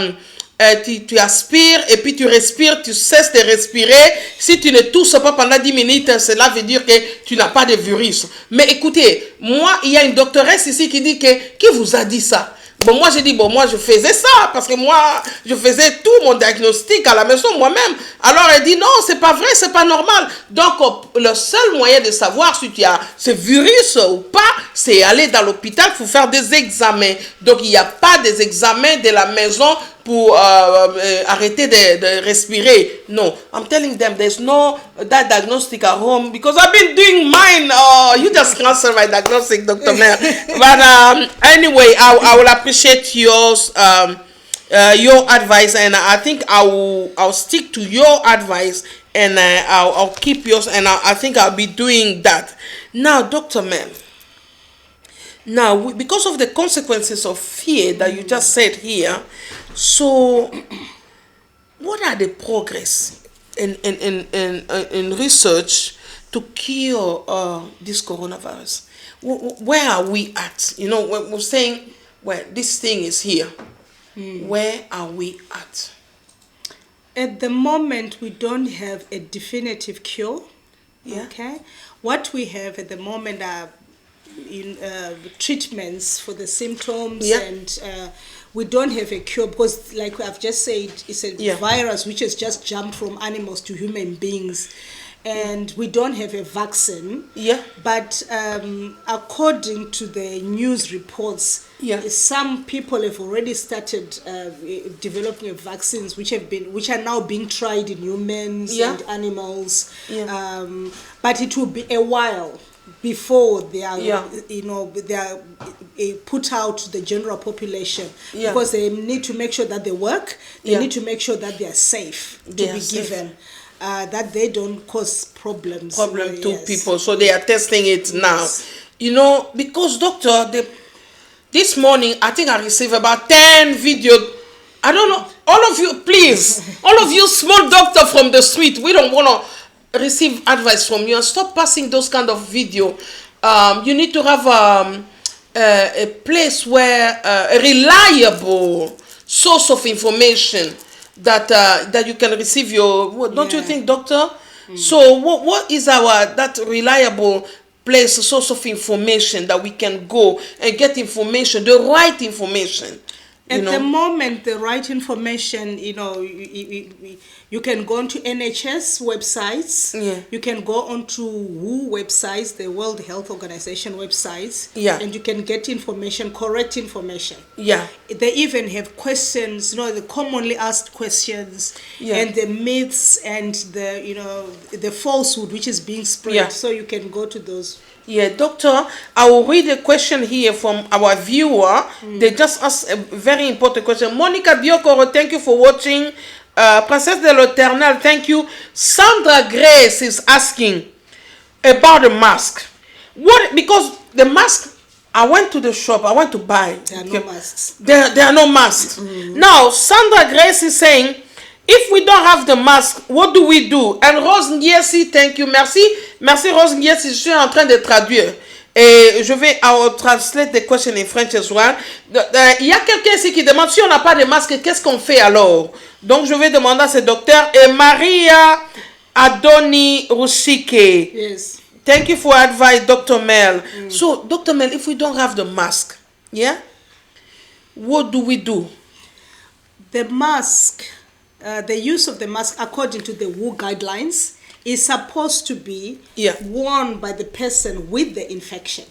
tu aspires et puis tu respires, tu cesses de respirer. Si tu ne tousses pas pendant 10 minutes, cela veut dire que tu n'as pas de virus. Mais écoutez, moi, il y a une doctoresse ici qui dit qui vous a dit ça? Bon, moi, j'ai dit, moi, je faisais ça parce que moi, je faisais tout mon diagnostic à la maison moi-même. Alors, elle dit, non, c'est pas vrai, c'est pas normal. Donc, le seul moyen de savoir si tu as ce virus ou pas, c'est aller dans l'hôpital pour faire des examens. Donc, il n'y a pas des examens de la maison pour arrêter de respirer. No, I'm telling them there's no that diagnostic at home because I've been doing mine. Oh, you just cancel my diagnostic, Dr. Mer. But anyway, I will appreciate yours, your advice, and I think I'll stick to your advice, and I'll keep yours, and I think I'll be doing that. Now, Dr. Mer. Now, because of the consequences of fear that you just said here, so what are the progress in research to cure this coronavirus? Where are we at? You know, we're saying, well, this thing is here. Where are we at? At the moment, we don't have a definitive cure. Okay, what we have at the moment are treatments for the symptoms, and we don't have a cure because, like I've just said, it's a virus which has just jumped from animals to human beings, and we don't have a vaccine. But according to the news reports, some people have already started developing vaccines which are now being tried in humans and animals. But it will be a while before they are, they are put out to the general population, because they need to make sure that they work. They need to make sure that they are safe to be given, that they don't cause problems to people. So they are testing it now. You know, because doctor, this morning I think I received about 10 videos. I don't know. All of you, please, all of you small doctor from the street, we don't want to receive advice from you, and stop passing those kind of video. You need to have a place where a reliable source of information that you can receive your. Don't you think, doctor? So what is that reliable place, source of information that we can go and get information, the right information? At the moment, the right information, you can go onto NHS websites. Yeah. You can go onto WHO websites, the World Health Organization websites. Yeah. And you can get information, correct information. Yeah. They even have questions, the commonly asked questions, and the myths and the falsehood which is being spread. Yeah. So you can go to those. Yeah, doctor, I will read a question here from our viewer. They just asked a very important question. Monica Biokoro, thank you for watching. Princess de l'Eternel, thank you. Sandra Grace is asking about the mask. Because the mask, I went to the shop, I went to buy. There are no masks. There are no masks. Now, Sandra Grace is saying, if we don't have the mask, what do we do? And Rose Ngiesi, thank you. Merci. Merci Rose Ngiesi, je suis en train de traduire. Et je vais translate the question in French as well. Il y a quelqu'un ici qui demande si on n'a pas de masque, qu'est-ce qu'on fait alors? Donc je vais demander à ce docteur. Et Maria Adoni Rusike. Yes. Thank you for advice, Dr. Mel. So, Dr. Mel, if we don't have the mask, what do we do? The mask, the use of the mask, according to the WHO guidelines, is supposed to be worn by the person with the infection.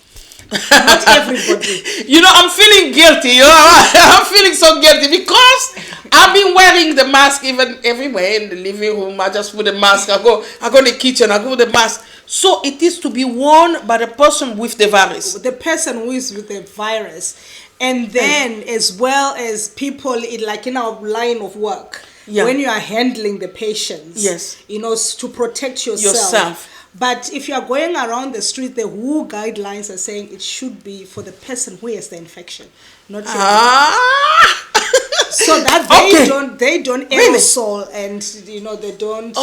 Not everybody. I'm feeling guilty. I'm feeling so guilty because I've been wearing the mask even everywhere in the living room. I just put the mask. I go in the kitchen. I go with the mask. So it is to be worn by the person with the virus. The person who is with the virus, and then as well as people in our line of work. Yeah. When you are handling the patients, to protect yourself. But if you are going around the street, the WHO guidelines are saying it should be for the person who has the infection, not so that they don't aerosol and they don't.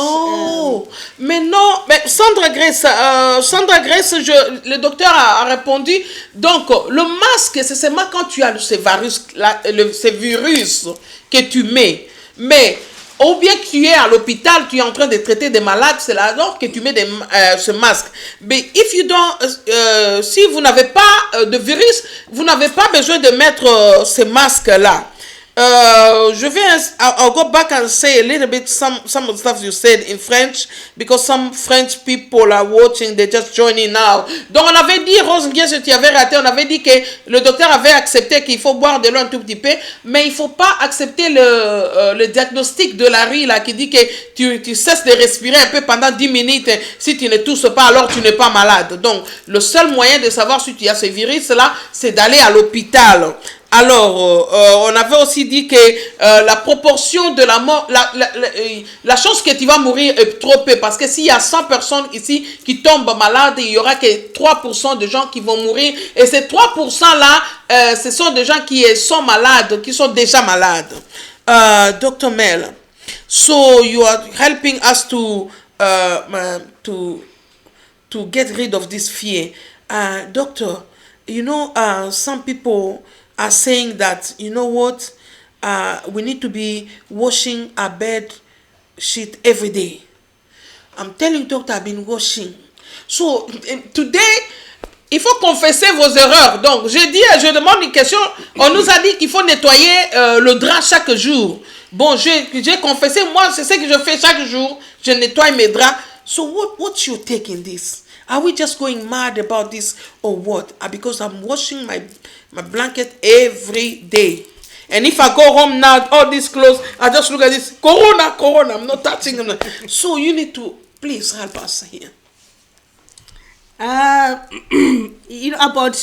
Mais non, mais Sandra Grace, le docteur a répondu. Donc le masque, c'est seulement quand tu as ces virus que tu mets. Mais ou bien que tu es à l'hôpital, tu es en train de traiter des malades, c'est là alors que tu mets ce masque. Mais si vous n'avez pas de virus, vous n'avez pas besoin de mettre ce masque-là. Je vais I'll go back and say a little bit some of the stuff you said in French because some French people are watching, they're just joining now. Donc on avait dit, Rose Nguyen, tu avais raté, on avait dit que le docteur avait accepté qu'il faut boire de l'eau un tout petit peu, mais il faut pas accepter le diagnostic de Larry là qui dit que tu cesses de respirer un peu pendant 10 minutes. Si tu ne tousses pas, alors tu n'es pas malade. Donc le seul moyen de savoir si tu as ce virus là, c'est d'aller à l'hôpital. Alors, on avait aussi dit que la proportion de la mort, la chance que tu vas mourir est trop peu. Parce que s'il y a 100 personnes ici qui tombent malades, il n'y aura que 3% de gens qui vont mourir. Et ces 3%-là, ce sont des gens qui sont malades, qui sont déjà malades. Dr. Mel, so you are helping us to get rid of this fear. Doctor, some people are saying that, we need to be washing our bed sheet every day. I'm telling you, doctor, I've been washing. So, today, il faut confesser vos erreurs. Donc, je demande une question. On nous a dit qu'il faut nettoyer le drap chaque jour. Bon, j'ai confessé, moi, c'est ce que je fais chaque jour. Je nettoie mes draps. So, what's your take in this? Are we just going mad about this or what? Because I'm washing my blanket every day. And if I go home now, all these clothes, I just look at this. Corona, I'm not touching them. So you need to please help us here. About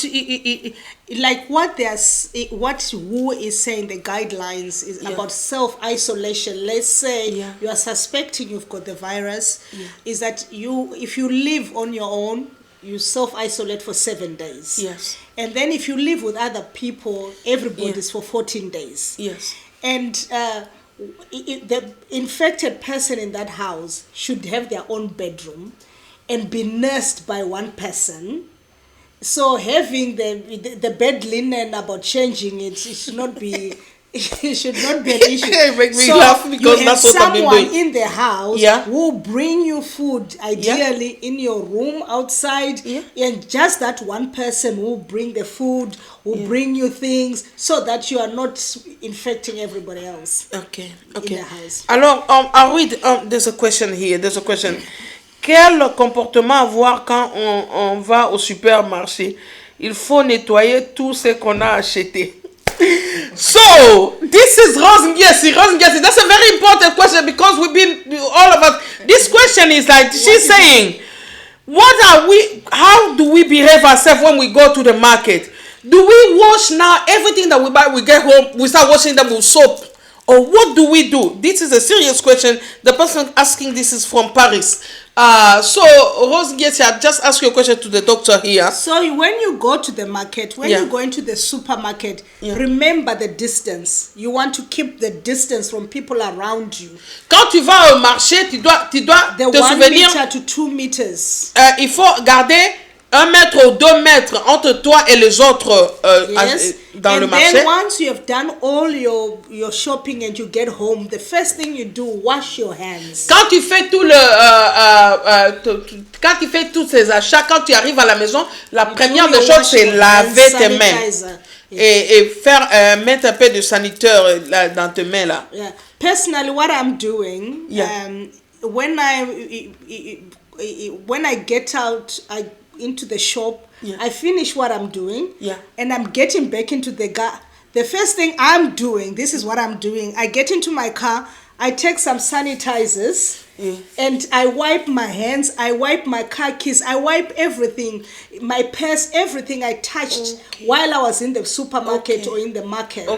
like what WHO is saying, the guidelines is about self-isolation. Let's say you are suspecting you've got the virus, is that if you live on your own, you self-isolate for 7 days. Yes. And then if you live with other people, everybody's for 14 days. Yes. And the infected person in that house should have their own bedroom and be nursed by one person. So having the bed linen about changing it should not be it should not be an issue. It makes me so laugh because you that's have what I've been someone doing. in the house who will bring you food, ideally in your room, outside, and just that one person will bring the food, will bring you things, so that you are not infecting everybody else. Okay. In the house. Alors, there's a question here. There's a question. Quel comportement avoir quand on va au supermarché? Il faut nettoyer tout ce qu'on a acheté. So, this is Rose Ngesi. That's a very important question because we've been, all of us, this question is like, she's saying, how do we behave ourselves when we go to the market? Do we wash now everything that we buy, we get home, we start washing them with soap? Or what do we do? This is a serious question. The person asking this is from Paris. So, Rose Ngesi, I just asked you a question to the doctor here. So, when you go to the market, when you go into the supermarket, remember the distance. You want to keep the distance from people around you. Quand tu vas au marché, tu dois te souvenir. 1 meter to 2 meters. Il faut garder 1 mètre ou 2 mètres entre toi et les autres dans le marché. And then once you have done all your shopping and you get home, the first thing you do, wash your hands. Quand tu fais quand tu fais tous ces achats, quand tu arrives à la maison, la première des choses, c'est laver tes mains. Et faire mettre un peu de sanitaire dans tes mains là. Yeah. Personally, what I'm doing, when I get out, into the shop, I finish what I'm doing, and I'm getting back into the car. The first thing I'm doing, this is what I'm doing, I get into my car, I take some sanitizers, and I wipe my hands, I wipe my car keys, I wipe everything, my purse, everything I touched while I was in the supermarket or in the market.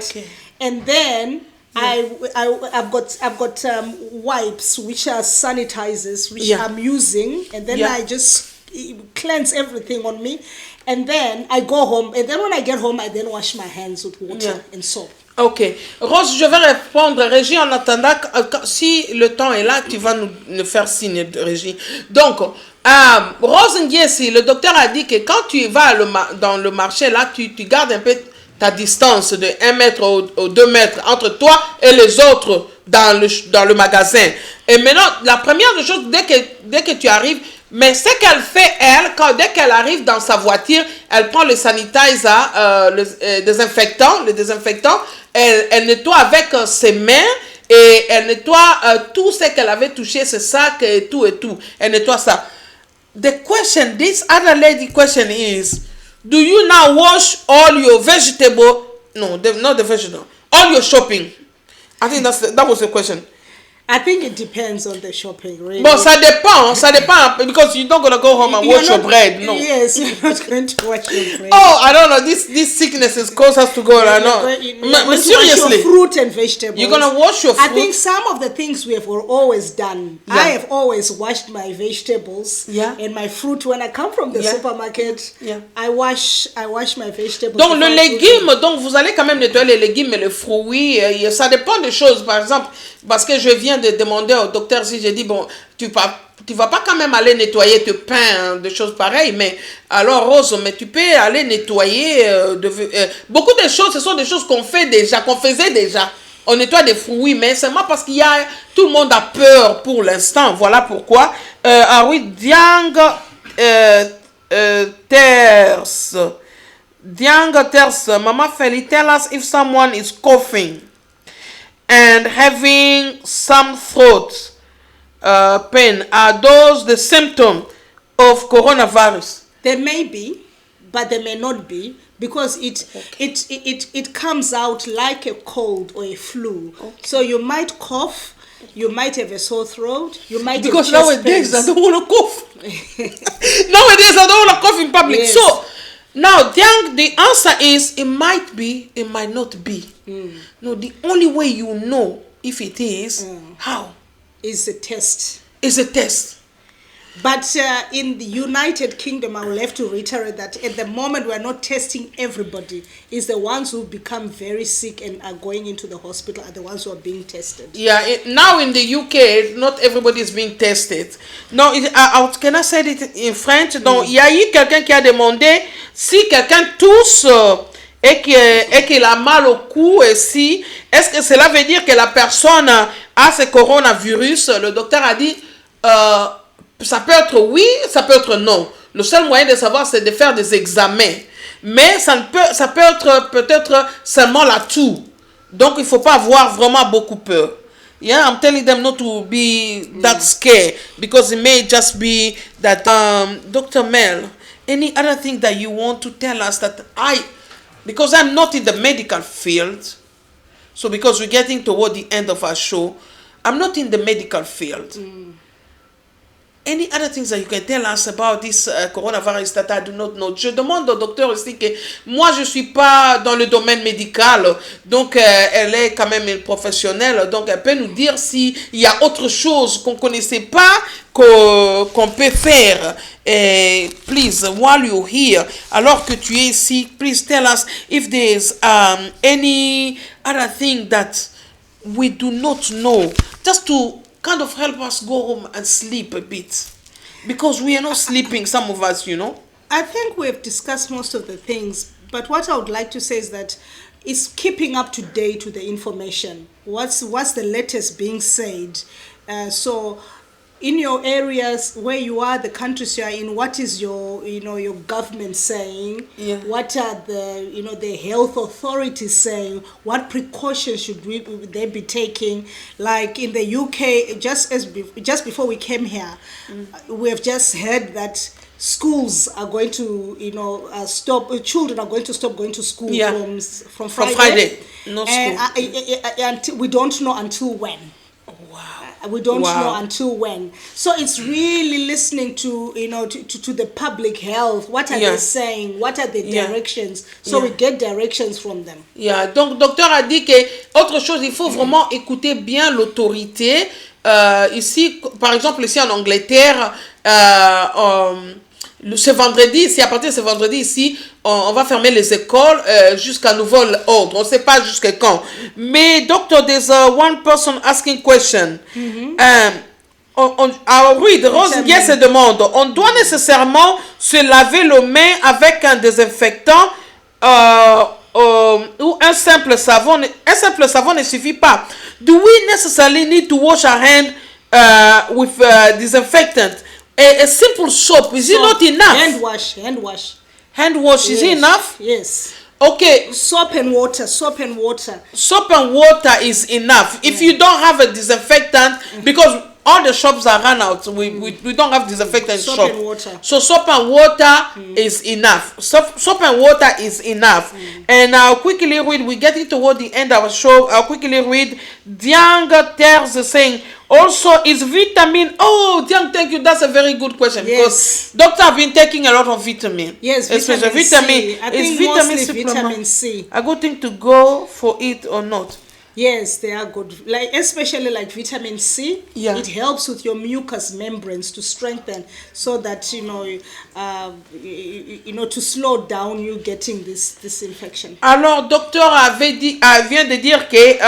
And then I've got wipes, which are sanitizers, which I'm using, and then I just cleanse everything on me, and then I go home, and then when I get home, I then wash my hands with water and soap. Ok. Rose, je vais répondre. Régie, en attendant, si le temps est là, tu vas nous faire signe, Régie. Donc, Rose Ngesi, le docteur a dit que quand tu vas dans le marché, là, tu gardes un peu ta distance de 1 mètre ou 2 mètres entre toi et les autres dans le magasin. Et maintenant, la première des choses, dès que tu arrives, mais ce qu'elle fait, dès qu'elle arrive dans sa voiture, elle prend le sanitizer, le désinfectant, elle nettoie avec ses mains et elle nettoie tout ce qu'elle avait touché, ses sacs et tout. Elle nettoie ça. This other lady question is, do you now wash all your vegetable? No, not the vegetable. All your shopping. I think that was the question. I think it depends on the shopping, really. But ça dépend, because you're not going to go home and wash your bread, no. Yes, you're not going to wash your bread. Oh, I don't know, this sicknesses cause us to go, I know. But seriously, wash your fruit and vegetables. You're going to wash your fruit? I think some of the things we have always done. I have always washed my vegetables and my fruit when I come from the supermarket. I wash my vegetables. Donc, le légume, donc vous allez quand même nettoyer les légumes et les fruits. Ça dépend des choses, par exemple, parce que je viens de demander au docteur si j'ai dit, bon, tu vas pas quand même aller nettoyer tes pains, des choses pareilles, mais alors Rose, mais tu peux aller nettoyer beaucoup de choses, ce sont des choses qu'on faisait déjà. On nettoie des fruits, mais seulement parce tout le monde a peur pour l'instant, voilà pourquoi. Diang Ters, Mama Felly, tell us if someone is coughing and having some throat pain, are those the symptom of coronavirus? They may be, but they may not be, because it comes out like a cold or a flu. So you might cough, you might have a sore throat, you might because have nowadays I don't want to cough. Nowadays I don't want to cough in public. Yes. So now the answer is it might be, it might not be. No, the only way you know if it is, how? Is a test. Is a test. But in the United Kingdom, I will have to reiterate that at the moment we are not testing everybody. It's the ones who become very sick and are going into the hospital are the ones who are being tested. Yeah, now in the UK, not everybody is being tested. No, can I say it in French? Donc, il y a eu quelqu'un qui a demandé si quelqu'un tousse et qu'il a mal au cou ici, est-ce que cela veut dire que la personne a ce coronavirus? Le docteur a dit, ça peut être oui, ça peut être non. Le seul moyen de savoir, c'est de faire des examens. Mais ça peut être peut-être seulement la toux. Donc, il ne faut pas avoir vraiment beaucoup peur. Yeah, I'm telling them not to be that scared, because it may just be that, Dr. Mel, any other thing that you want to tell us that because I'm not in the medical field, so because we're getting toward the end of our show, I'm not in the medical field. Any other things that you can tell us about this coronavirus that I do not know? Je demande au docteur aussi que moi je suis pas dans le domaine médical, donc elle est quand même une professionnelle, donc elle peut nous dire s'il y a autre chose qu'on connaissait pas qu'on peut faire. Please, while you're here, alors que tu es ici, please tell us if there's any other thing that we do not know, just to kind of help us go home and sleep a bit, because we are not sleeping, some of us, you know. I think we've discussed most of the things, but what I would like to say is that it's keeping up to date with the information. What's the latest being said? So in your areas where you are, the countries you are in, what is your government saying? Yeah. What are the health authorities saying? What precautions should they be taking? Like in the UK, just before we came here, we have just heard that schools are going to stop. Children are going to stop going to school from Friday. No school. And we don't know until when. Wow. We don't know until when. So it's really listening to to the public health. What are they saying? What are the directions? So we get directions from them. Yeah. Donc docteur a dit que autre chose, il faut vraiment écouter bien l'autorité. Ici, par exemple, ici en Angleterre, ce vendredi, ici, à partir de ce vendredi, ici, on va fermer les écoles jusqu'à nouvel ordre. On ne sait pas jusqu'à quand. Mais, doctor, there's one person asking question. Rosier se demande, on doit nécessairement se laver les mains avec un désinfectant ou un simple savon. Un simple savon ne suffit pas. Do we necessarily need to wash our hands with disinfectant? A simple soap, is it not enough? Hand wash. Hand wash, is it enough? Yes. Okay. Soap and water. Soap and water is enough. If you don't have a disinfectant, because all the shops are run out, we don't have disinfectant in shop. And water. So soap and water is enough. Soap and water is enough. And I'll quickly read, we're getting toward the end of our show, I'll quickly read, Diang Terz saying, also, is vitamin... Oh, Diang, thank you. That's a very good question. Yes. Because doctor have been taking a lot of vitamin. Yes, vitamin C. I think mostly vitamin C. A good thing to go for it or not? Yes, they are good. Like especially like vitamin C. Yeah. It helps with your mucous membranes to strengthen, so that to slow down you getting this infection. Alors, docteur vient de dire que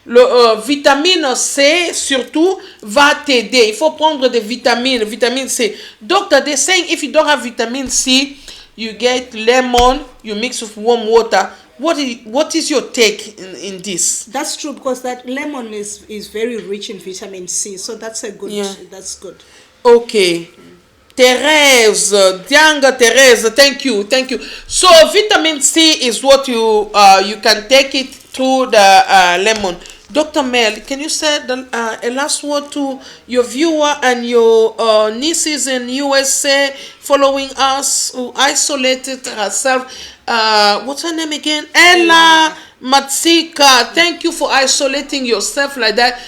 le vitamine C surtout va t'aider. Il faut prendre des vitamine C. Doctor, they're saying if you don't have vitamin C, you get lemon, you mix with warm water. What is your take in this? That's true, because that lemon is very rich in vitamin C, so that's that's good. Okay. Thérèse, Dianga Thérèse, thank you. So vitamin C is what you can take it through the lemon. Dr. Mel, can you say a last word to your viewer and your nieces in USA following us who isolated herself? What's her name again? Ella Matsika. Thank you for isolating yourself like that.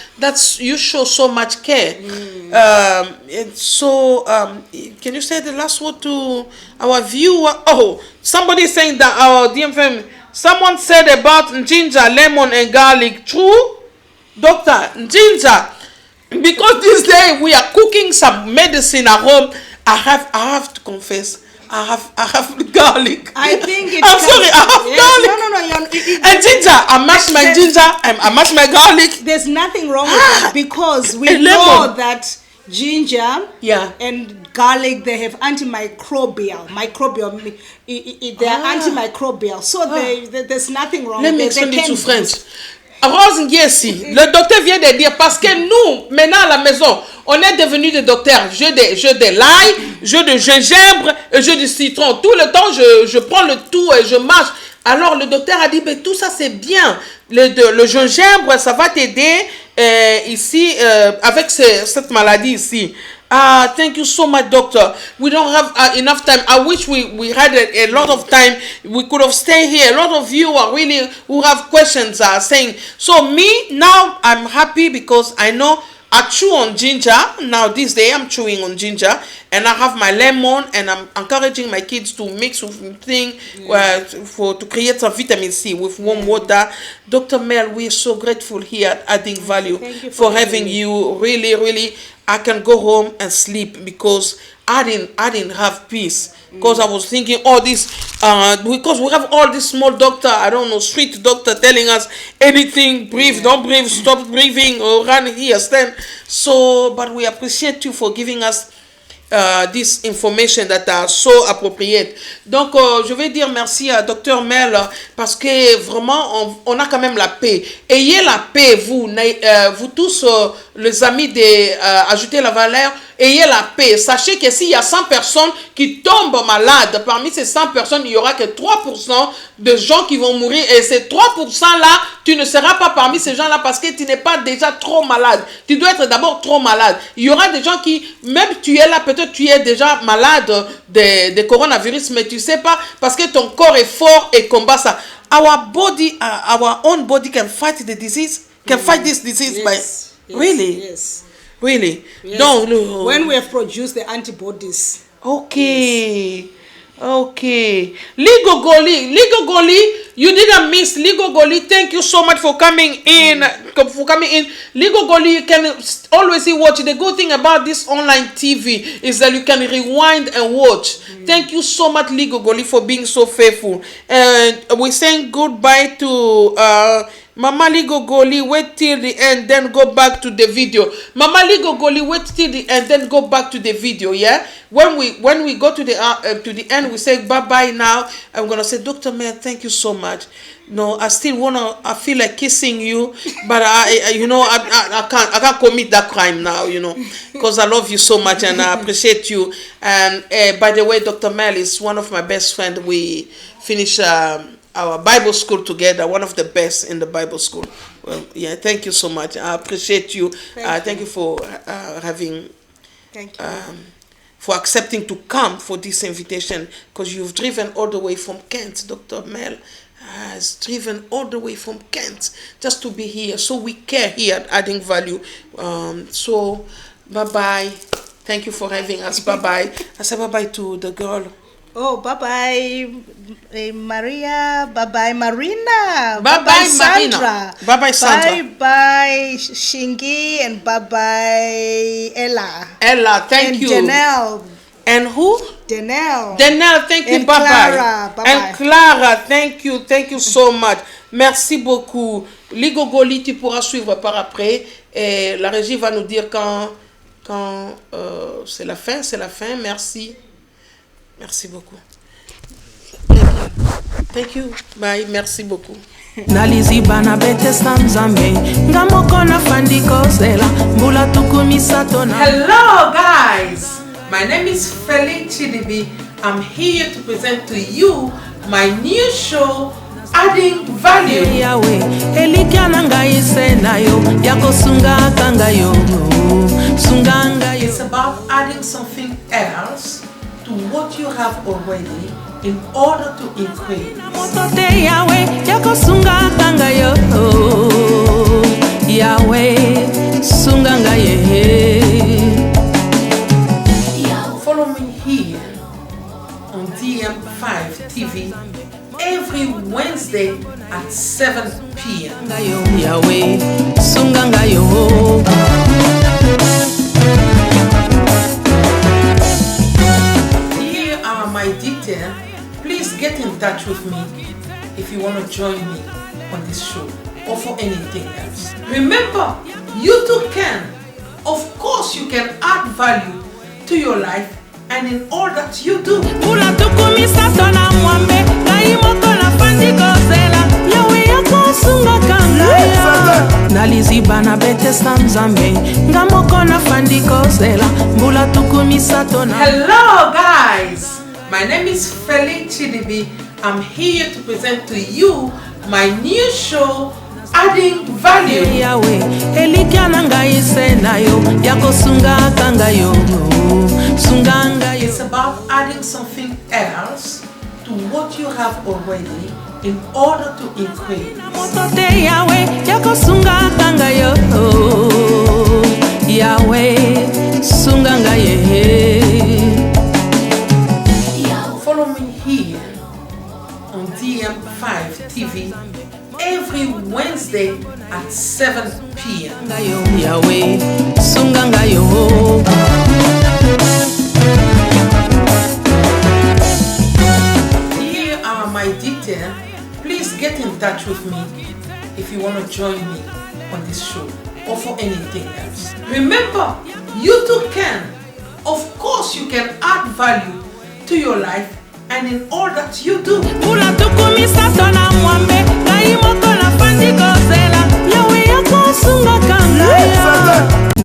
You show so much care. Can you say the last word to our viewer? Oh, somebody saying that our DMFM. Someone said about ginger, lemon, and garlic. True, doctor? Ginger, because this day we are cooking some medicine at home. I have to confess, I have garlic. I think it's. I'm sorry, I have garlic. No. And ginger, I mash my ginger. I mash my garlic. There's nothing wrong with that, because we know that ginger, yeah, and garlic. They have antimicrobial. They are antimicrobial. So there's nothing wrong. Let me explain it to friends. Rose Ngiesi, le docteur vient de dire, parce que nous, maintenant à la maison, on est devenus des docteurs. Jeu de l'ail, jeu de gingembre, jeu de citron. Tout le temps, je prends le tout et je mange. Alors le docteur a dit, mais tout ça c'est bien. Le gingembre, ça va t'aider ici, avec cette maladie ici. Thank you so much, doctor. We don't have enough time. I wish we had a lot of time. We could have stayed here. A lot of you are really who have questions saying. So me, now I'm happy because I know I chew on ginger. Now this day I'm chewing on ginger. And I have my lemon, and I'm encouraging my kids to mix with thing to create some vitamin C with warm water. Dr. Mel, we are so grateful here at Adding Value for having you. Really, really, I can go home and sleep because I didn't have peace. Because I was thinking all this, because we have all this small doctor, I don't know, street doctor telling us anything, breathe, don't breathe, stop breathing, or run here, stand. So, but we appreciate you for giving us this information that are so appropriate. Donc, je vais dire merci à Dr. Mel parce que vraiment, on a quand même la paix. Ayez la paix, vous tous, les amis de Ajouter la valeur, ayez la paix. Sachez que s'il y a 100 personnes qui tombent malades, parmi ces 100 personnes, il n'y aura que 3% de gens qui vont mourir. Et ces 3%-là, tu ne seras pas parmi ces gens-là parce que tu n'es pas déjà trop malade. Tu dois être d'abord trop malade. Il y aura des gens qui, même tu es là, peut-être tu es déjà malade de coronavirus, mais tu ne sais pas parce que ton corps est fort et combat ça. Our body, our own body can fight the disease, can fight this disease by... Really? Yes. Really? Yes. No. When we have produced the antibodies. Okay. Yes. Okay. Ligogoli, you didn't miss. Ligogoli, thank you so much for coming in. Ligogoli, you can always watch. The good thing about this online TV is that you can rewind and watch. Thank you so much, Ligogoli, for being so faithful. And we're saying goodbye to Mama Ligogoli, wait till the end, then go back to the video. Mama Ligogoli, wait till the end, then go back to the video. Yeah. When we go to the end, we say bye bye. Now I'm gonna say, Dr. Mel, thank you so much. No, I still I feel like kissing you, but I can't commit that crime now, because I love you so much and I appreciate you. And by the way, Dr. Mel is one of my best friends. We finish our Bible school together, one of the best in the Bible school. Well, yeah, thank you so much. I appreciate you. Thank you for having. Thank you. For accepting to come for this invitation, because you've driven all the way from Kent. Dr. Mel has driven all the way from Kent just to be here. So we care here at Adding Value. So bye-bye. Thank you for having us. Bye-bye. I say bye-bye to the girl. Oh, bye-bye, Maria. Bye-bye, Marina. Bye-bye, Sandra. Bye-bye, Sandra. Bye-bye, Shingi. And bye-bye, Ella. Ella, thank you. And Janelle. And who? Danelle. Danelle, thank you. Bye-bye. Clara. Bye-bye. And Clara, thank you. Thank you so much. Merci beaucoup. Ligogoli, tu pourras suivre par après. Et la régie va nous dire quand c'est la fin. C'est la fin. Merci. Merci beaucoup. Thank you. Bye. Merci beaucoup. Hello guys. My name is Felly Chidibi. I'm here to present to you my new show, Adding Value. It's about adding something else to what you have already in order to increase. Follow me here on DM5 TV every Wednesday at 7 p.m. Here are my details. Please get in touch with me if you want to join me on this show or for anything else. Remember, you too can. Of course course, you can add value to your life and in all that you do. Hello guys, my name is Felly Chidibi. I'm here to present to you my new show, Adding Value. It's about adding something else to what you have already in order to increase. Follow me here on DM5 TV every Wednesday at 7 p.m. Here are my details. Please get in touch with me if you want to join me on this show or for anything else. Remember, you too can. Of course, you can add value to your life and in all that you do.